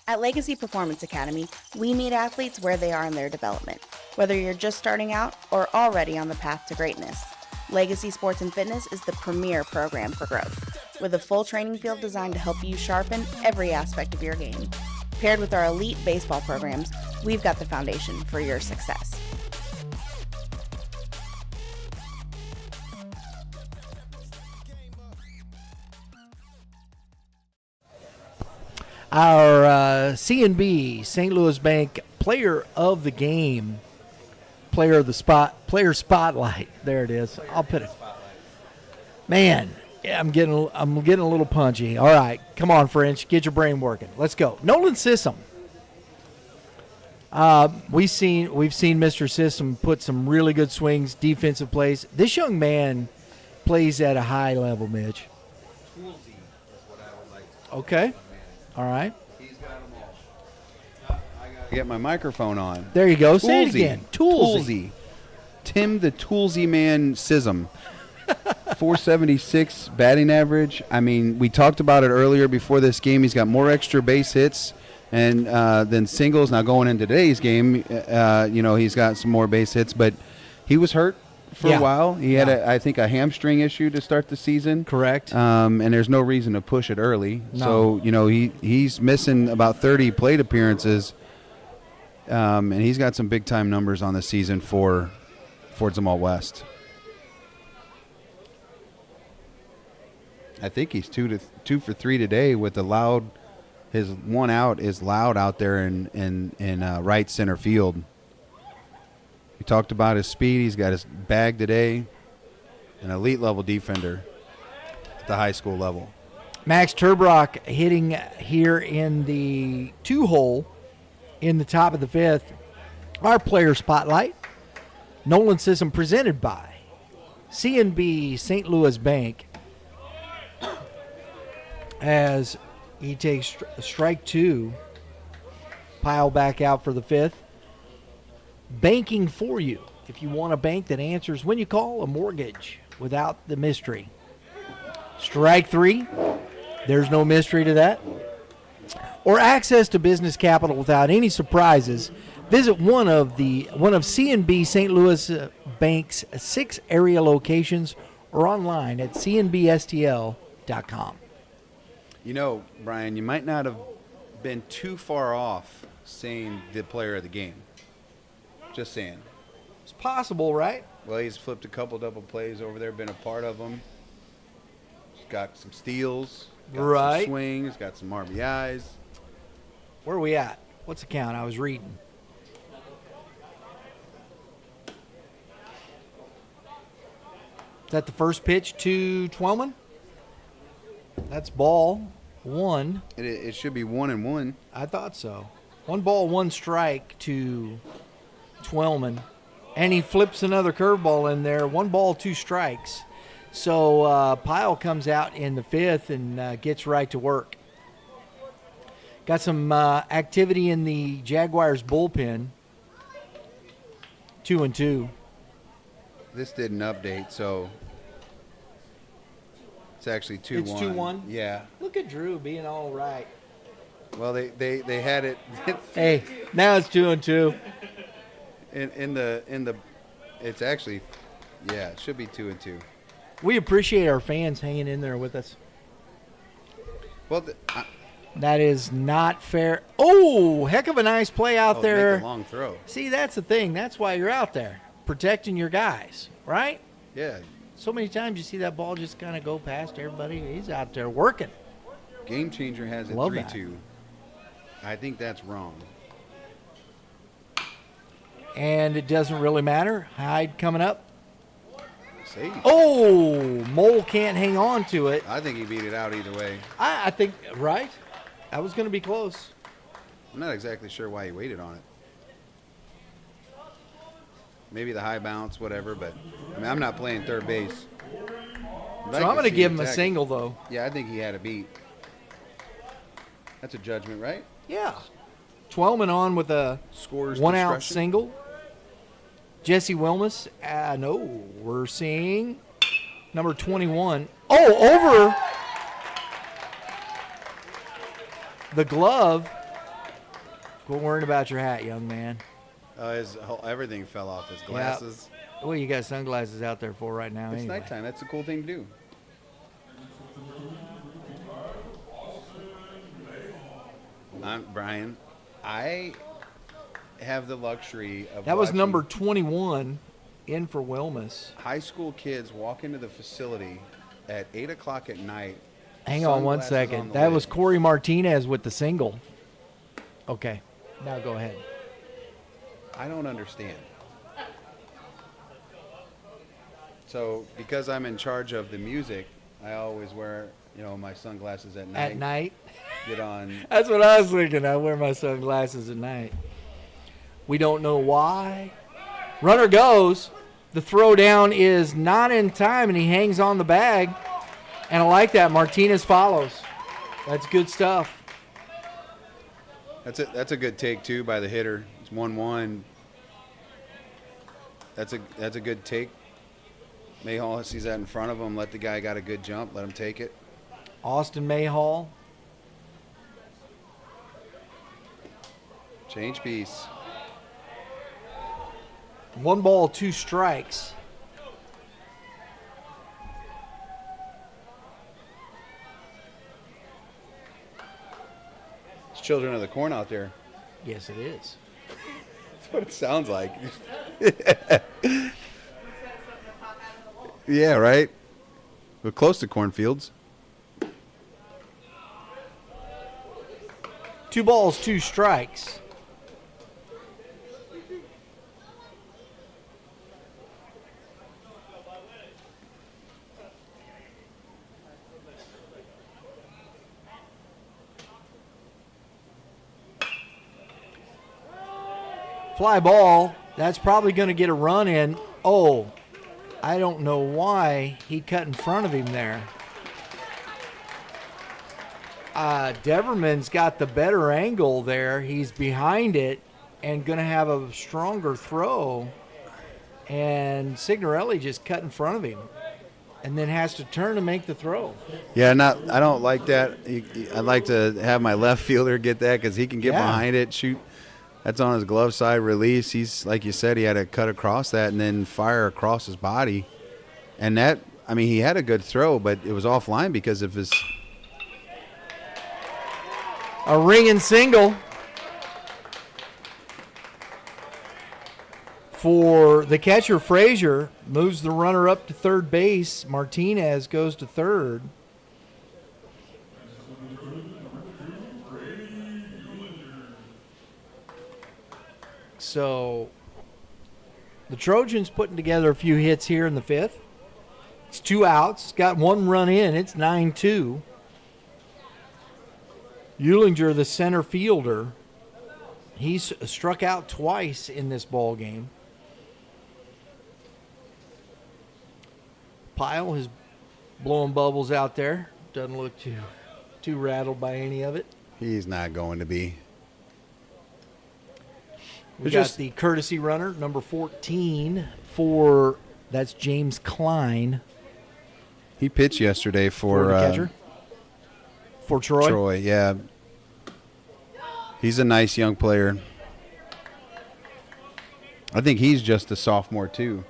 At Legacy Performance Academy, we meet athletes where they are in their development. Whether you're just starting out or already on the path to greatness, Legacy Sports and Fitness is the premier program for growth, with a full training field designed to help you sharpen every aspect of your game. Paired with our elite baseball programs, we've got the foundation for your success. Our C&B St. Louis Bank Player of the Game, Player Spotlight. There it is. I'll put it. Man, yeah, I'm getting a little punchy. All right, come on, French, get your brain working. Let's go. Nolan Sissom. We've seen Mr. Sissom put some really good swings, defensive plays. This young man plays at a high level, Mitch. Okay. All right. He's got them all. Get my microphone on. There you go. Say it again. Toolsy. Tim the Toolsy Man Sism. 476 batting average. I mean, we talked about it earlier before this game. He's got more extra base hits and than singles. Now going into today's game, he's got some more base hits, but he was hurt for a while. He had, I think, a hamstring issue to start the season. Correct. And there's no reason to push it early. No. So, he's missing about 30 plate appearances, and he's got some big-time numbers on the season for Zumwalt West. I think he's 2 for 3 today with his one out is loud out there in right center field. We talked about his speed. He's got his bag today. An elite level defender at the high school level. Max Turbrock hitting here in the 2-hole in the top of the 5th. Our player spotlight. Nolan Sissom presented by CNB St. Louis Bank. As he takes strike 2, Pyle back out for the 5th. Banking for you. If you want a bank that answers when you call, a mortgage without the mystery. Strike 3. There's no mystery to that. Or access to business capital without any surprises. Visit one of CNB St. Louis Bank's 6 area locations or online at cnbstl.com. Brian, you might not have been too far off saying the player of the game. Just saying. It's possible, right? Well, he's flipped a couple double plays over there, been a part of them. He's got some steals, got some swings, got some RBIs. Where are we at? What's the count? I was reading. Is that the first pitch to Twellman? That's ball 1. It should be 1-1. I thought so. 1 ball, 1 strike to Twellman. And he flips another curveball in there. 1 ball, 2 strikes. So Pyle comes out in the 5th and gets right to work. Got some activity in the Jaguars bullpen. 2-2. This didn't update, so it's actually 2-1. It's 2-1? Yeah. Look at Drew being all right. Well, they had it. Hey, now it's 2-2. In the it's actually, it should be 2-2. We appreciate our fans hanging in there with us. Well, that is not fair. Oh, heck of a nice play out there. Make a long throw. See, that's the thing. That's why you're out there, protecting your guys, right? Yeah. So many times you see that ball just kind of go past everybody. He's out there working. Game Changer has it 3-2. I think that's wrong. And it doesn't really matter. Hyde coming up. Safe. Oh, Mole can't hang on to it. I think he beat it out either way. I think, right? That was going to be close. I'm not exactly sure why he waited on it. Maybe the high bounce, whatever, but I'm not playing third base. So I'm going to give him a single, though. Yeah, I think he had a beat. That's a judgment, right? Yeah. Twellman on with a Scores 1-out single. Jesse Wilmus, no, we're seeing number 21. Oh, over the glove. Quit worrying about your hat, young man. Everything fell off his glasses. Well, you got sunglasses out there for right now. It's anyway. nighttime. That's a cool thing to do. Brian, I have the luxury of that was number 21 in for Wilmus. High school kids walk into the facility at 8 o'clock at night. Hang on one second. That was Corey Martinez with the single. Okay, now go ahead. I don't understand. So because I'm in charge of the music, I always wear, my sunglasses at night. At night? Get on. That's what I was thinking. I wear my sunglasses at night. We don't know why. Runner goes. The throw down is not in time, and he hangs on the bag. And I like that. Martinez follows. That's good stuff. That's a good take too by the hitter. It's 1-1. That's a good take. Mayhall sees that in front of him. Let the guy got a good jump. Let him take it. Austin Mayhall. Change piece. 1 ball, 2 strikes. It's children of the corn out there. Yes, it is. That's what it sounds like. Yeah, right? We're close to cornfields. 2 balls, 2 strikes. Fly ball. That's probably going to get a run in. Oh, I don't know why he cut in front of him there. Deverman's got the better angle there. He's behind it and going to have a stronger throw. And Signorelli just cut in front of him and then has to turn to make the throw. Yeah, I don't like that. I'd like to have my left fielder get that because he can get behind it, shoot. That's on his glove side release. He's, like you said, he had to cut across that and then fire across his body. And that, I mean, he had a good throw, but it was offline because of his. A ringing single for the catcher. Frazier moves the runner up to third base. Martinez goes to third. So the Trojans putting together a few hits here in the 5th. It's 2 outs. Got 1 run in. It's 9-2. Eulinger, the center fielder, he's struck out twice in this ball game. Pyle is blowing bubbles out there. Doesn't look too rattled by any of it. He's not going to be. We got the courtesy runner, number 14, that's James Klein. He pitched yesterday for the catcher. For Troy? Troy, yeah. He's a nice young player. I think he's just a sophomore, too.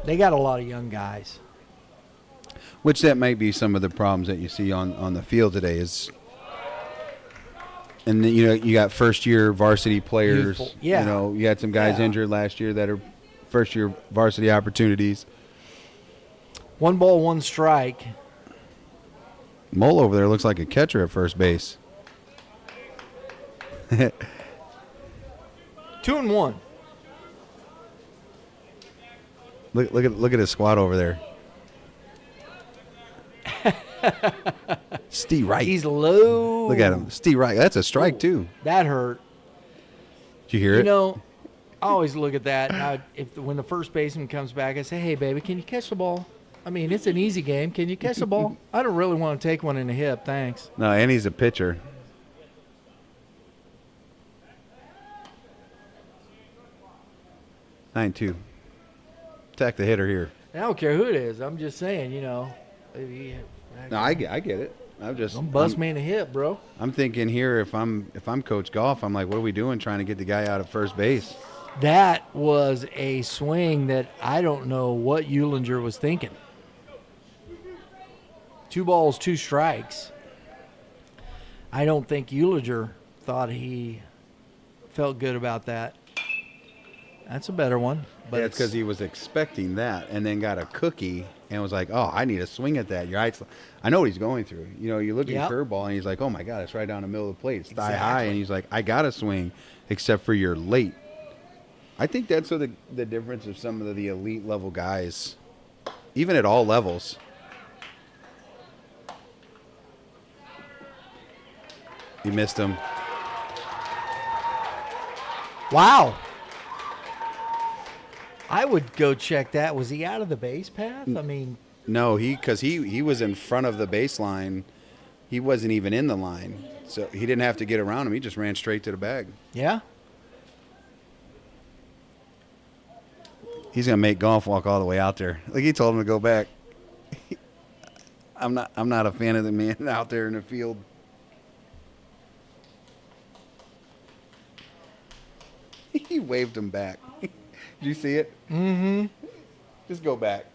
They got a lot of young guys. Which that might be some of the problems that you see on the field today is, and you know, you got first-year varsity players. Youthful. Yeah. You know, you had some guys injured last year that are first-year varsity opportunities. 1 ball, 1 strike. Mole over there looks like a catcher at first base. 2-1. Look at his squad over there. Steve Wright. He's low. Look at him. Steve Wright. That's a strike, too. That hurt. Did you hear it? You know, I always look at that. And when the first baseman comes back, I say, hey, baby, can you catch the ball? I mean, it's an easy game. Can you catch the ball? I don't really want to take one in the hip. Thanks. No, and he's a pitcher. (9-2). Attack the hitter here. I don't care who it is. I'm just saying, you know. No, I get it. Don't bust me in the hip, bro. I'm thinking here, if I'm Coach Goff, I'm like, what are we doing trying to get the guy out of first base? That was a swing that I don't know what Eulinger was thinking. 2 balls, 2 strikes. I don't think Eulinger thought he felt good about that. That's a better one. But yeah, it's because he was expecting that and then got a cookie and was like, oh, I need a swing at that. I know what he's going through. You know, you look at curveball and he's like, oh, my God, it's right down the middle of the plate. It's thigh high. And he's like, I got to swing, except for you're late. I think that's the difference of some of the elite level guys, even at all levels. He missed him. Wow. I would go check that. Was he out of the base path? I mean, no, because he was in front of the baseline. He wasn't even in the line. So he didn't have to get around him. He just ran straight to the bag. Yeah. He's going to make golf walk all the way out there. Like he told him to go back. I'm not a fan of the man out there in the field. He waved him back. Did you see it? Mm-hmm. Just go back.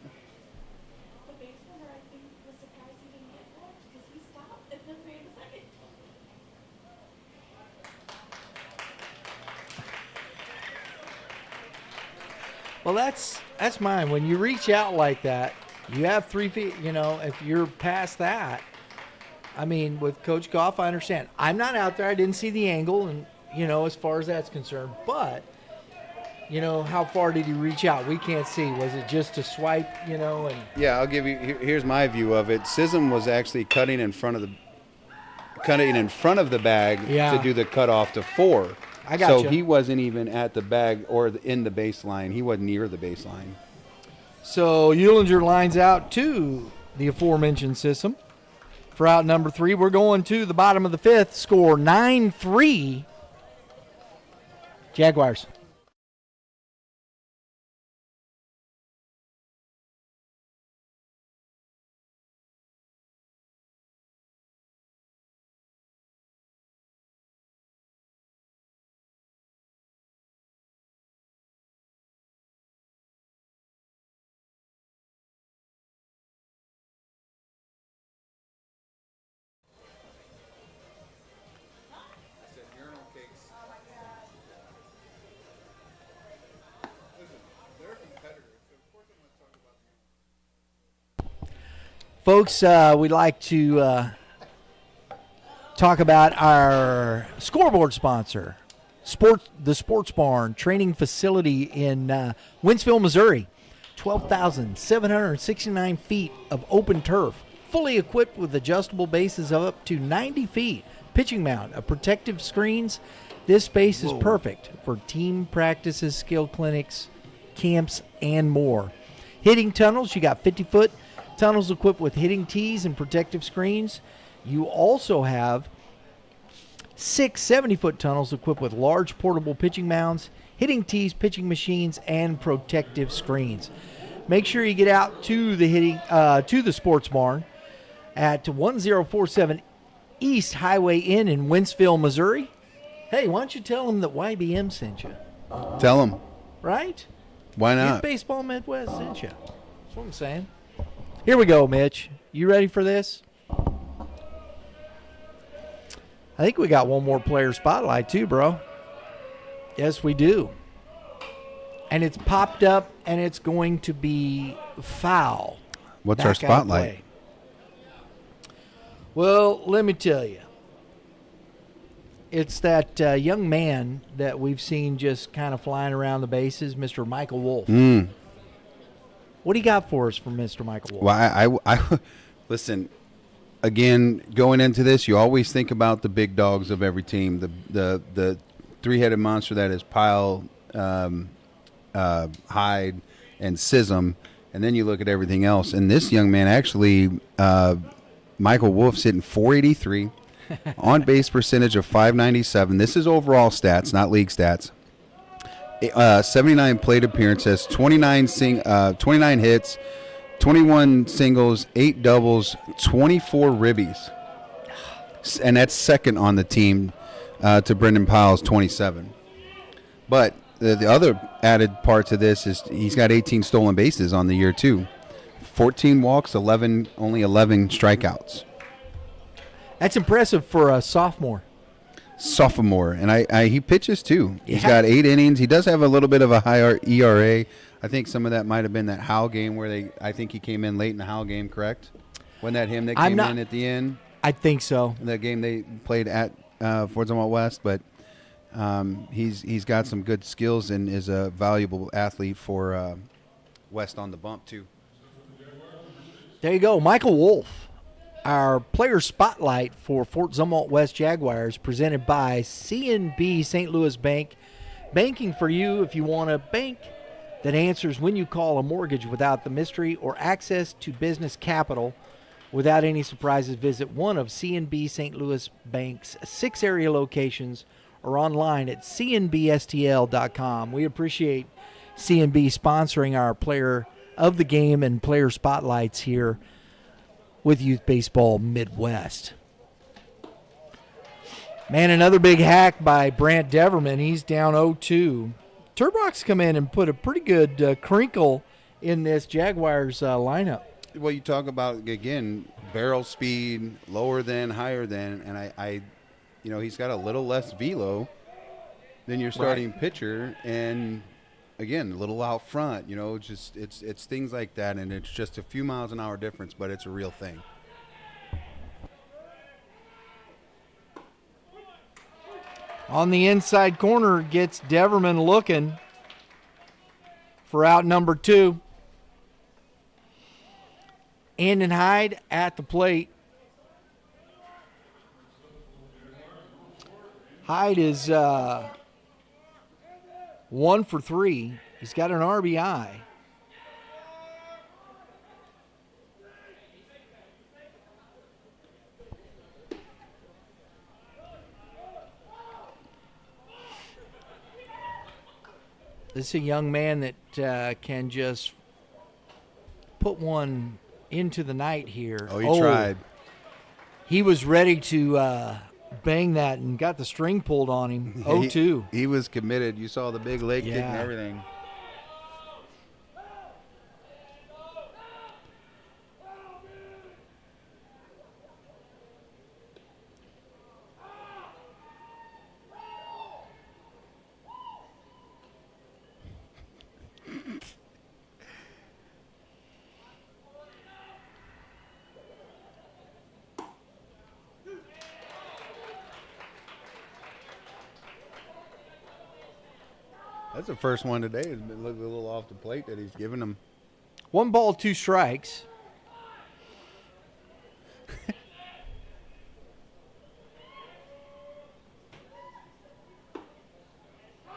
The base runner, I think, was surprised he didn't get that because he stopped and then wait a second. Well, that's mine. When you reach out like that, you have 3 feet. You know, if you're past that, I mean, with Coach Goff, I understand. I'm not out there. I didn't see the angle, and you know, as far as that's concerned. But you know, how far did he reach out? We can't see. Was it just a swipe? You know, and Yeah, I'll give you. Here's my view of it. Sism was actually cutting in front of the bag Yeah. to do the cutoff to 4. I got So you. he wasn't even at the bag or in the baseline. He wasn't near the baseline. So Eulinger lines out to the aforementioned system. For out number 3, we're going to the bottom of the 5th. Score 9-3. Jaguars. Folks, we'd like to talk about our scoreboard sponsor, the Sports Barn training facility in Wentzville, Missouri. 12,769 feet of open turf, fully equipped with adjustable bases of up to 90 feet, pitching mound, protective screens. This space is perfect for team practices, skill clinics, camps, and more. Hitting tunnels, you got 50-foot tunnels equipped with hitting tees and protective screens. You also have 6 70-foot tunnels equipped with large portable pitching mounds, hitting tees, pitching machines, and protective screens. Make sure you get out to the Sports Barn at 1047 East Highway Inn in Wentzville, Missouri. Hey, why don't you tell them that YBM sent you, Tell him. right? Why Youth not? Baseball Midwest sent you. That's what I'm saying. Here we go, Mitch. You ready for this? I think we got one more player spotlight too, bro. Yes, we do. And it's popped up, and it's going to be foul. What's our Back out of spotlight? play. Well, let me tell you. It's that young man that we've seen just kind of flying around the bases, Mr. Michael Wolf. What do you got for us from Mr. Michael Wolf? Well, I listen. Again, going into this, you always think about the big dogs of every team. The 3-headed monster that is Pyle, Hyde, and Sism, and then you look at everything else. And this young man actually, Michael Wolf's hitting .483, on base percentage of .597. This is overall stats, not league stats. 79 plate appearances, 29 hits, 21 singles, 8 doubles, 24 ribbies. And that's second on the team to Brendan Pyle's 27. But the other added part to this is he's got 18 stolen bases on the year, too. 14 walks, only 11 strikeouts. That's impressive for a sophomore. And he pitches too. He's Yeah. got 8 innings. He does have a little bit of a higher ERA. I think some of that might have been that Howell game where I think he came in late in the Howell game, correct? Wasn't that him that came in at the end? I think so. That game they played at Fort Zumwalt West, but he's got some good skills and is a valuable athlete for West on the bump too. There you go. Michael Wolf, our player spotlight for Fort Zumwalt West Jaguars, presented by C&B St. Louis Bank. Banking for you if you want a bank that answers when you call a mortgage without the mystery or access to business capital. Without any surprises, visit one of CNB St. Louis Bank's 6 area locations or online at cnbstl.com. We appreciate CNB sponsoring our player of the game and player spotlights here with Youth Baseball Midwest. Man, another big hack by Brant Deverman. He's down 0-2. Turbox come in and put a pretty good crinkle in this Jaguars lineup. Well, you talk about, again, barrel speed, lower than, higher than, and I he's got a little less velo than your starting pitcher, and again, a little out front, just it's things like that, and it's just a few miles an hour difference, but it's a real thing. On the inside corner, gets Deverman looking for out number 2. Andon Hyde at the plate. Hyde is 1 for 3. He's got an RBI. This is a young man that can just put one into the night here. Oh, he tried. He was ready to bang that and got the string pulled on him. 0-2. He was committed. You saw the big leg kick and everything. That's the first one today. It's been looking a little off the plate that he's giving them. 1 ball, 2 strikes.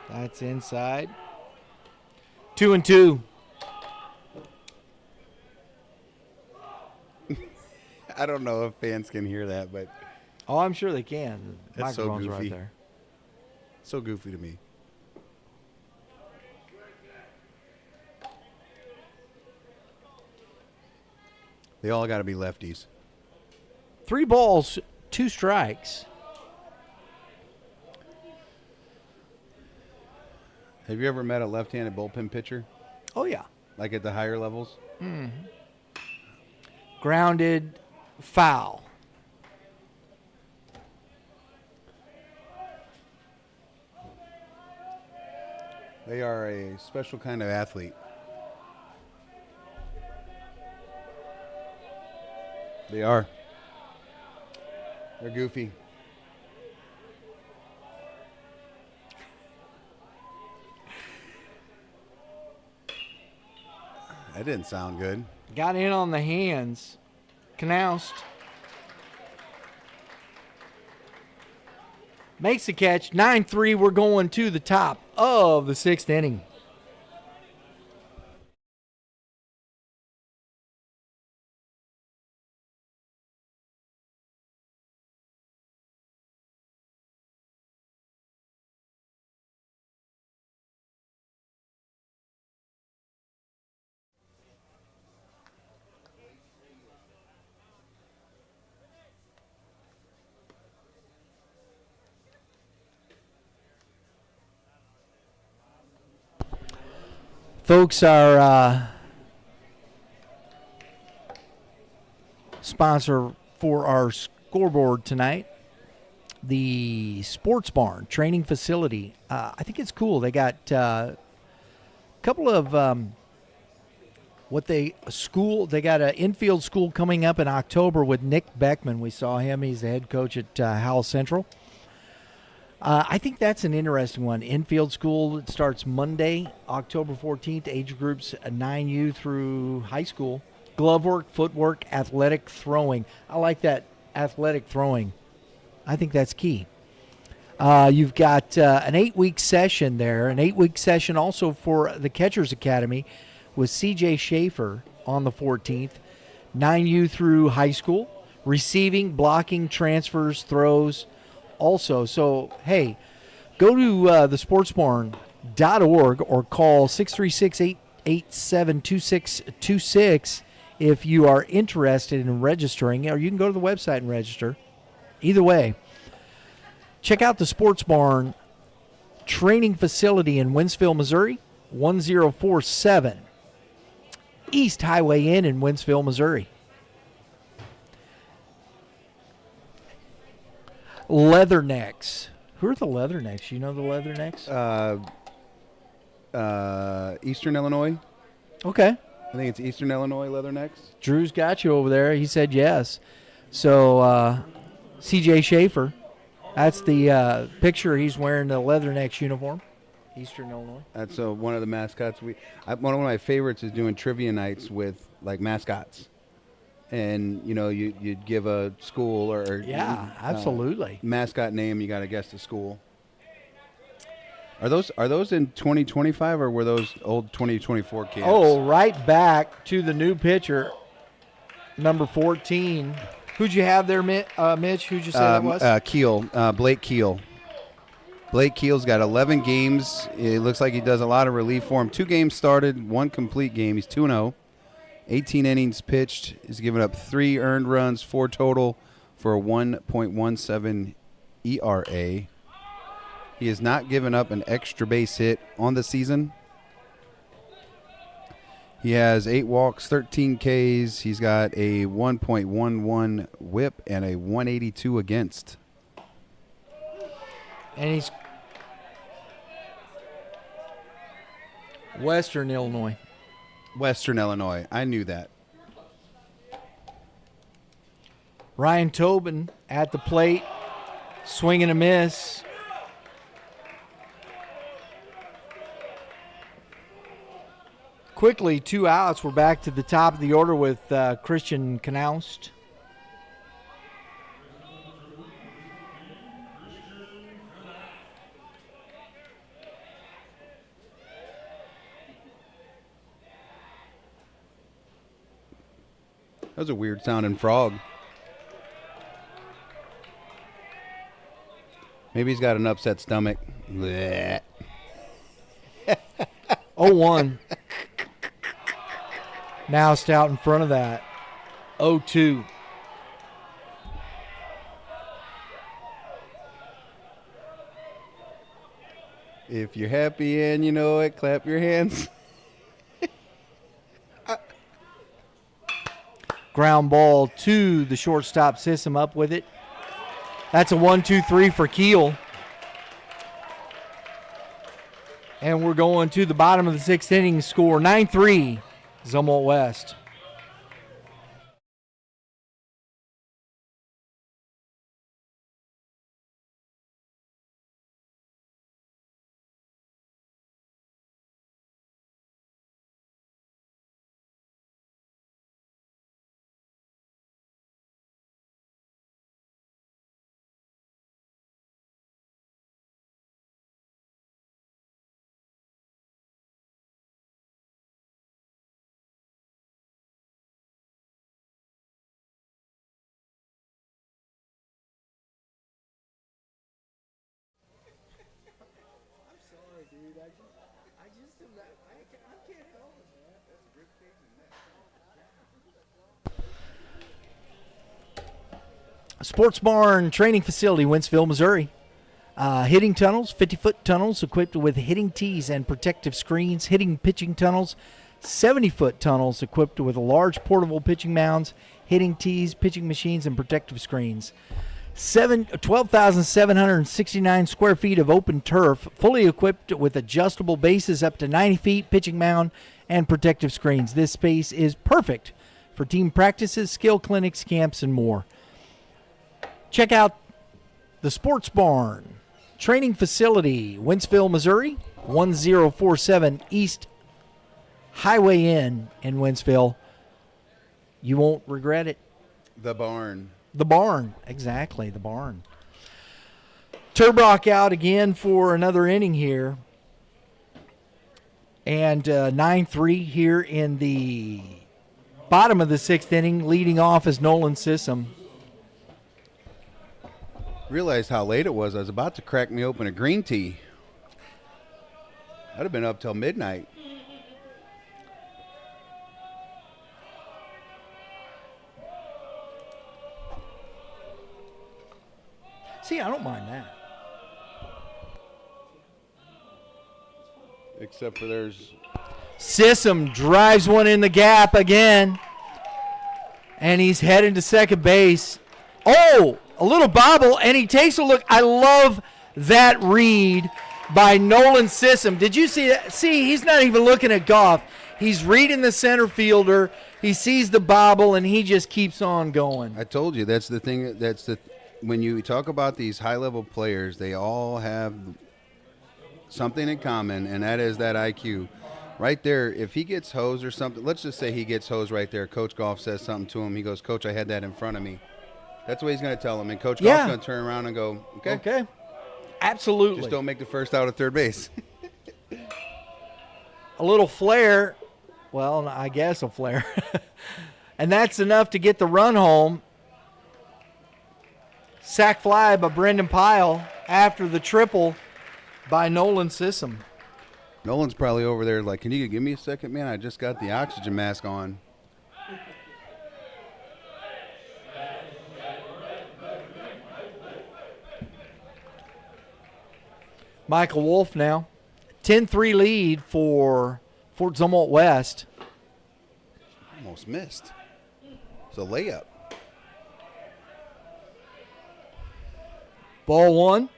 That's inside. 2-2. I don't know if fans can hear that, but Oh, I'm sure they can. The that's so microphone's goofy. right there. So goofy to me. They all got to be lefties. 3 balls, 2 strikes. Have you ever met a left-handed bullpen pitcher, Oh, yeah. like at the higher levels? Grounded, foul. They are a special kind of athlete. They are. They're goofy. That didn't sound good. Got in on the hands. Knaust makes the catch. 9-3. We're going to the top of the 6th inning. Folks, our sponsor for our scoreboard tonight, the Sports Barn Training Facility. I think it's cool. They got a couple of they got an infield school coming up in October with Nick Beckman. We saw him. He's the head coach at Howell Central. I think that's an interesting one. Infield school, it starts Monday, October 14th, age groups 9U through high school. Glove work, footwork, athletic throwing. I like that athletic throwing. I think that's key. You've got an 8-week session there, an 8-week session also for the Catcher's Academy with C.J. Schaefer on the 14th. 9U through high school, receiving, blocking, transfers, throws also. So, hey, go to thesportsbarn.org or call 636-887-2626 if you are interested in registering, or you can go to the website and register. Either way, check out the Sports Barn training facility in Wentzville, Missouri, 1047 East Highway Inn in Wentzville, Missouri. Leathernecks. Who are the Leathernecks? You know the Leathernecks? Eastern Illinois. Okay. I think it's Eastern Illinois Leathernecks. Drew's got you over there. He said yes. So, C.J. Schaefer, that's the picture. He's wearing the Leathernecks uniform. Eastern Illinois. That's one of the mascots. One of my favorites is doing trivia nights with like mascots, and you'd give a school or absolutely mascot name. You got to guess the school. Are those in 2025 or were those old 2024 kids? Oh, right back to the new pitcher, number 14. Who'd you have there, Mitch? Who'd you say that was? Keel, Blake Keel. Blake Keel's got 11 games. It looks like he does a lot of relief for him. 2 games started, 1 complete game. He's 2-0. 18 innings pitched. He's given up 3 earned runs, 4 total for a 1.17 ERA. He has not given up an extra base hit on the season. He has 8 walks, 13 Ks. He's got a 1.11 whip and a 182 against. And he's Western Illinois. Western Illinois. I knew that. Ryan Tobin at the plate, swing and a miss. Quickly, 2 outs. We're back to the top of the order with Christian Knaust. That was a weird sounding frog. Maybe he's got an upset stomach. Blech. 0-1. Now out in front of that. 0-2. If you're happy and you know it, clap your hands. Ground ball to the shortstop. System up with it. That's a 1-2-3 for Keel. And we're going to the bottom of the 6th inning. Score 9-3, Zumwalt West. Sports Barn Training Facility, Wentzville, Missouri. Hitting tunnels, 50-foot tunnels equipped with hitting tees and protective screens. Hitting pitching tunnels, 70-foot tunnels equipped with large portable pitching mounds, hitting tees, pitching machines, and protective screens. 12,769 square feet of open turf, fully equipped with adjustable bases up to 90 feet, pitching mound, and protective screens. This space is perfect for team practices, skill clinics, camps, and more. Check out the Sports Barn Training Facility, Wentzville, Missouri, 1047 East Highway Inn in Wentzville. You won't regret it. The barn. The barn, exactly, the barn. Turbrock out again for another inning here. And 9-3 here in the Bottom of the 6th inning, leading off is Nolan Sissom. Realized how late it was. I was about to crack me open a green tea. I'd have been up till midnight. See, I don't mind that. Except for there's... Sissom drives one in the gap again. And he's headed to second base. Oh, a little bobble, and he takes a look. I love that read by Nolan Sissom. Did you see that? See, he's not even looking at Goff. He's reading the center fielder. He sees the bobble, and he just keeps on going. I told you, that's the thing. When you talk about these high-level players, they all have something in common, and that is that IQ. Right there, if he gets hosed or something, let's just say he gets hosed right there. Coach Goff says something to him. He goes, Coach, I had that in front of me. That's what he's going to tell him. And Coach Goff's going to turn around and go, okay. Okay. Absolutely. Just don't make the first out at third base. A little flare. Well, I guess a flare. And that's enough to get the run home. Sac fly by Brendan Pyle after the triple by Nolan Sissom. Nolan's probably over there like, can you give me a second, man? I just got the oxygen mask on. Michael Wolf now. 10-3 lead for Fort Zumwalt West. Almost missed. It's a layup. Ball one.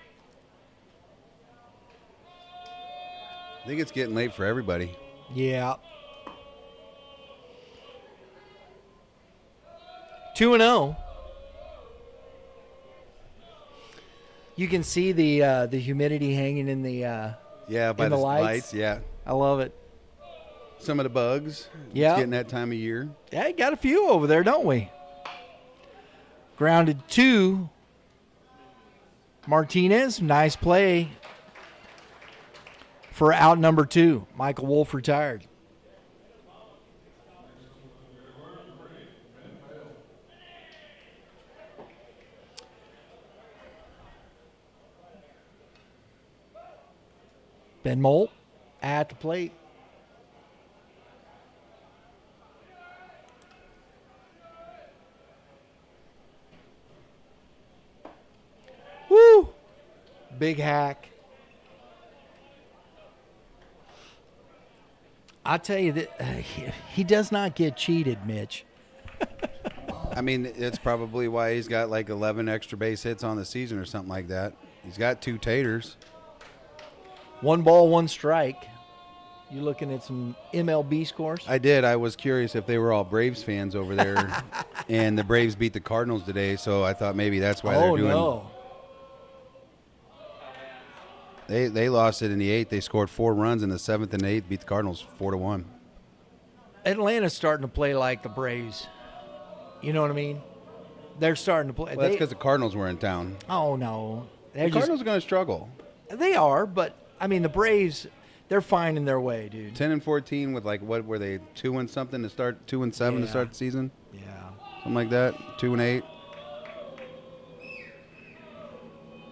I think it's getting late for everybody. Yeah. 2-0. You can see the humidity hanging in the by in the the lights. lights. Yeah. I love it. Some of the bugs. Yeah. It's getting that time of year. Yeah, got a few over there, don't we? Grounded 2. Martinez, nice play for out number 2. Michael Wolf retired. Ben Molt at the plate. Woo! Big hack. I tell you that he does not get cheated, Mitch. I mean, it's probably why he's got like 11 extra base hits on the season or something like that. He's got 2 taters. 1 ball, 1 strike. You looking at some MLB scores? I did. I was curious if they were all Braves fans over there. And the Braves beat the Cardinals today, so I thought maybe that's why they're doing. Oh, no. They lost it in the 8th. They scored 4 runs in the 7th and 8th, beat the Cardinals 4-1. Atlanta's starting to play like the Braves. You know what I mean? They're starting to play. Well, that's because the Cardinals were in town. Oh, no. The Cardinals are going to struggle. They are, but, I mean, the Braves, they're finding their way, dude. 10-14 with, like, what were they, 2-something to start, 2-7 to start the season? Yeah. Something like that, 2-8.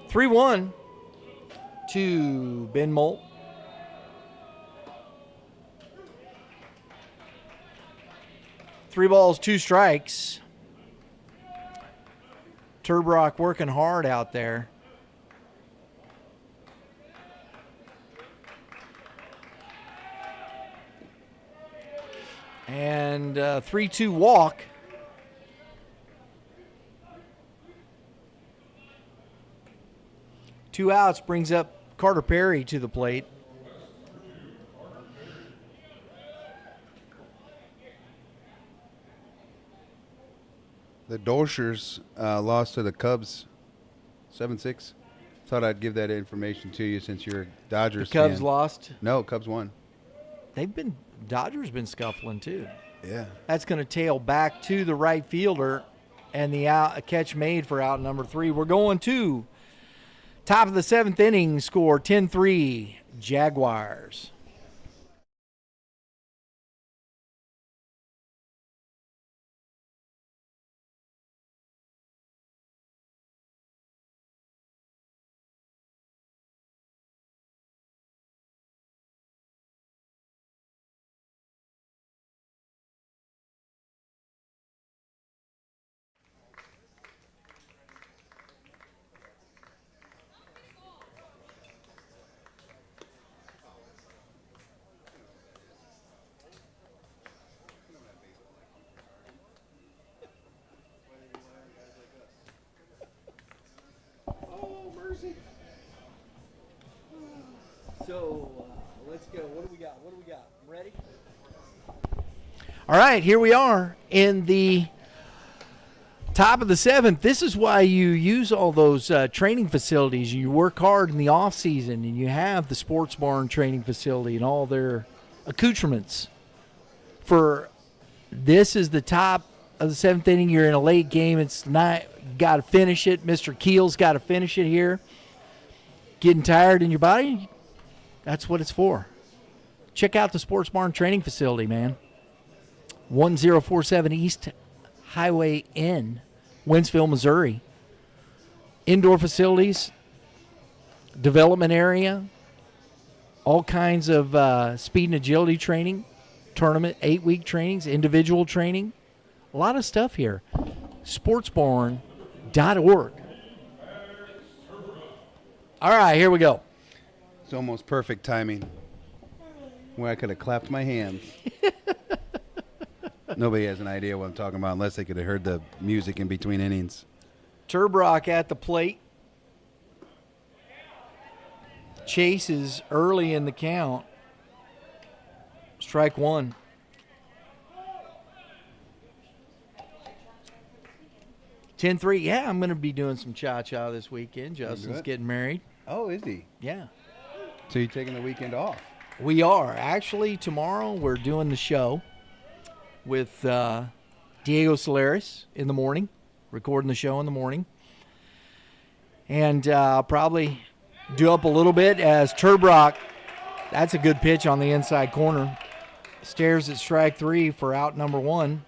3-1 to Ben Molt. Three balls, 2 strikes. Turbrock working hard out there. And 3-2 walk. Two outs brings up Carter Perry to the plate. The Doshers lost to the Cubs 7-6. Thought I'd give that information to you since you're a Dodgers The Cubs fan. lost. No, Cubs won. Dodgers been scuffling too. Yeah. That's going to tail back to the right fielder, and the a catch made for out number 3. We're going to top of the 7th inning, score 10-3 Jaguars. So let's go. What do we got? Ready? All right, here we are in the top of the 7th. This is why you use all those training facilities. You work hard in the off season, and you have the sports barn training facility and all their accoutrements. This is the top of the 7th inning. You're in a late game. It's not. Got to finish it. Mr. Keel's got to finish it here. Getting tired in your body? That's what it's for. Check out the Sports Barn Training Facility, man. 1047 East Highway N, Winsville, Missouri. Indoor facilities, development area, all kinds of speed and agility training, tournament, 8-week trainings, individual training. A lot of stuff here. Sportsbarn.org. All right, here we go. It's almost perfect timing. Where I could have clapped my hands. Nobody has an idea what I'm talking about unless they could have heard the music in between innings. Turbrock at the plate. Chase is early in the count. Strike one. (10-3). Yeah, I'm going to be doing some cha-cha this weekend. Justin's getting married. Oh, is he? Yeah. So you're taking the weekend off? We are. Actually, tomorrow we're doing the show with Diego Solares in the morning, recording the show in the morning. And I'll probably do up a little bit as Turbrock, that's a good pitch on the inside corner, stares at strike three for out number one.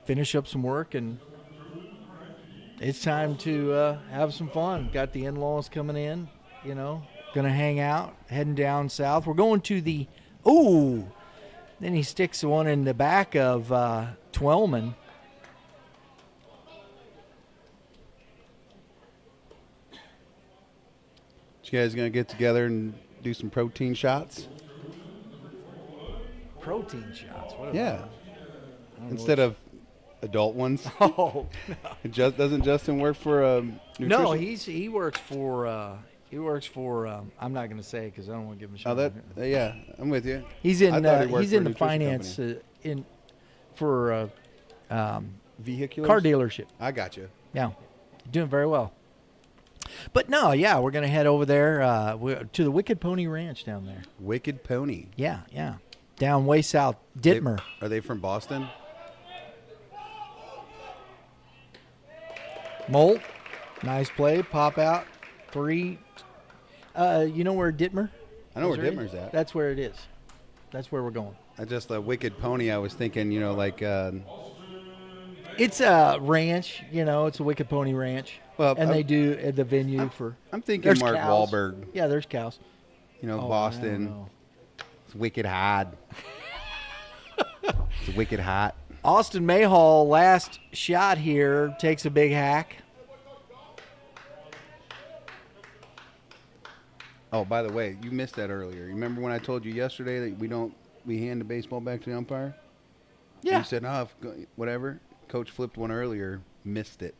Finish up some work, and it's time to have some fun. Got the in-laws coming in, going to hang out, heading down south. We're going to the, then he sticks one in the back of Twellman. You guys going to get together and do some protein shots? Protein shots? What Yeah. Instead of adult ones. Oh, no. Doesn't Justin work for nutrition? No, he works for I'm not going to say because I don't want to give him a shot. Yeah, I'm with you. He's in I thought he worked he's for a in the nutrition finance company. for Vehiculars? car dealership. I got you. Yeah, doing very well. But no, yeah, we're going to head over there to the Wicked Pony Ranch down there. Wicked Pony. Yeah, down way south, Dittmer. Are they from Boston? Molt, nice play, pop out, 3. You know where Dittmer? I know where Dittmer's at. That's where it is. That's where we're going. I just the Wicked Pony. I was thinking, like. It's a ranch, it's a Wicked Pony Ranch. Well, and they do at the venue for. I'm thinking there's Mark cows. Wahlberg. Yeah, there's cows. Boston. It's wicked hot. It's wicked hot. Austin Mayhall, last shot here, takes a big hack. Oh, by the way, you missed that earlier. You remember when I told you yesterday that we hand the baseball back to the umpire? Yeah. You said, whatever. Coach flipped one earlier, missed it.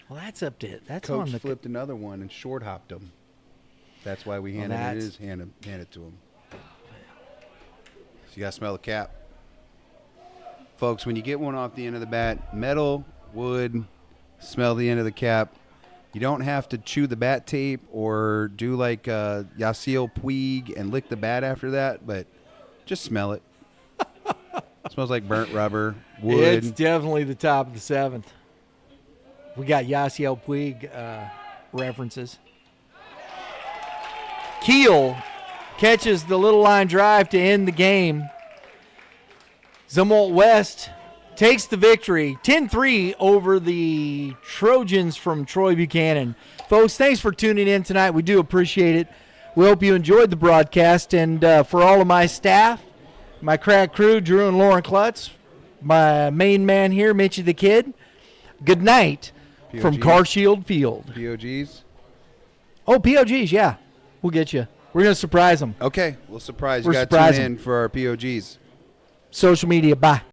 Well, that's up to it. That's Coach on the flipped another one and short hopped him. That's why we hand it to him. So you got to smell the cap. Folks, when you get one off the end of the bat, metal, wood, smell the end of the cap. You don't have to chew the bat tape or do like Yasiel Puig and lick the bat after that, but just smell it. It smells like burnt rubber, wood. It's definitely the top of the 7th. We got Yasiel Puig references. Keel catches the little line drive to end the game. Zumwalt West takes the victory, 10-3 over the Trojans from Troy Buchanan. Folks, thanks for tuning in tonight. We do appreciate it. We hope you enjoyed the broadcast. And for all of my staff, my crack crew, Drew and Lauren Klutz, my main man here, Mitchie the Kid, good night from CarShield Field. POGs? Oh, POGs, yeah. We'll get you. We're going to surprise them. Okay, we'll surprise. We're You got to tune in for our POGs. Social media, bye.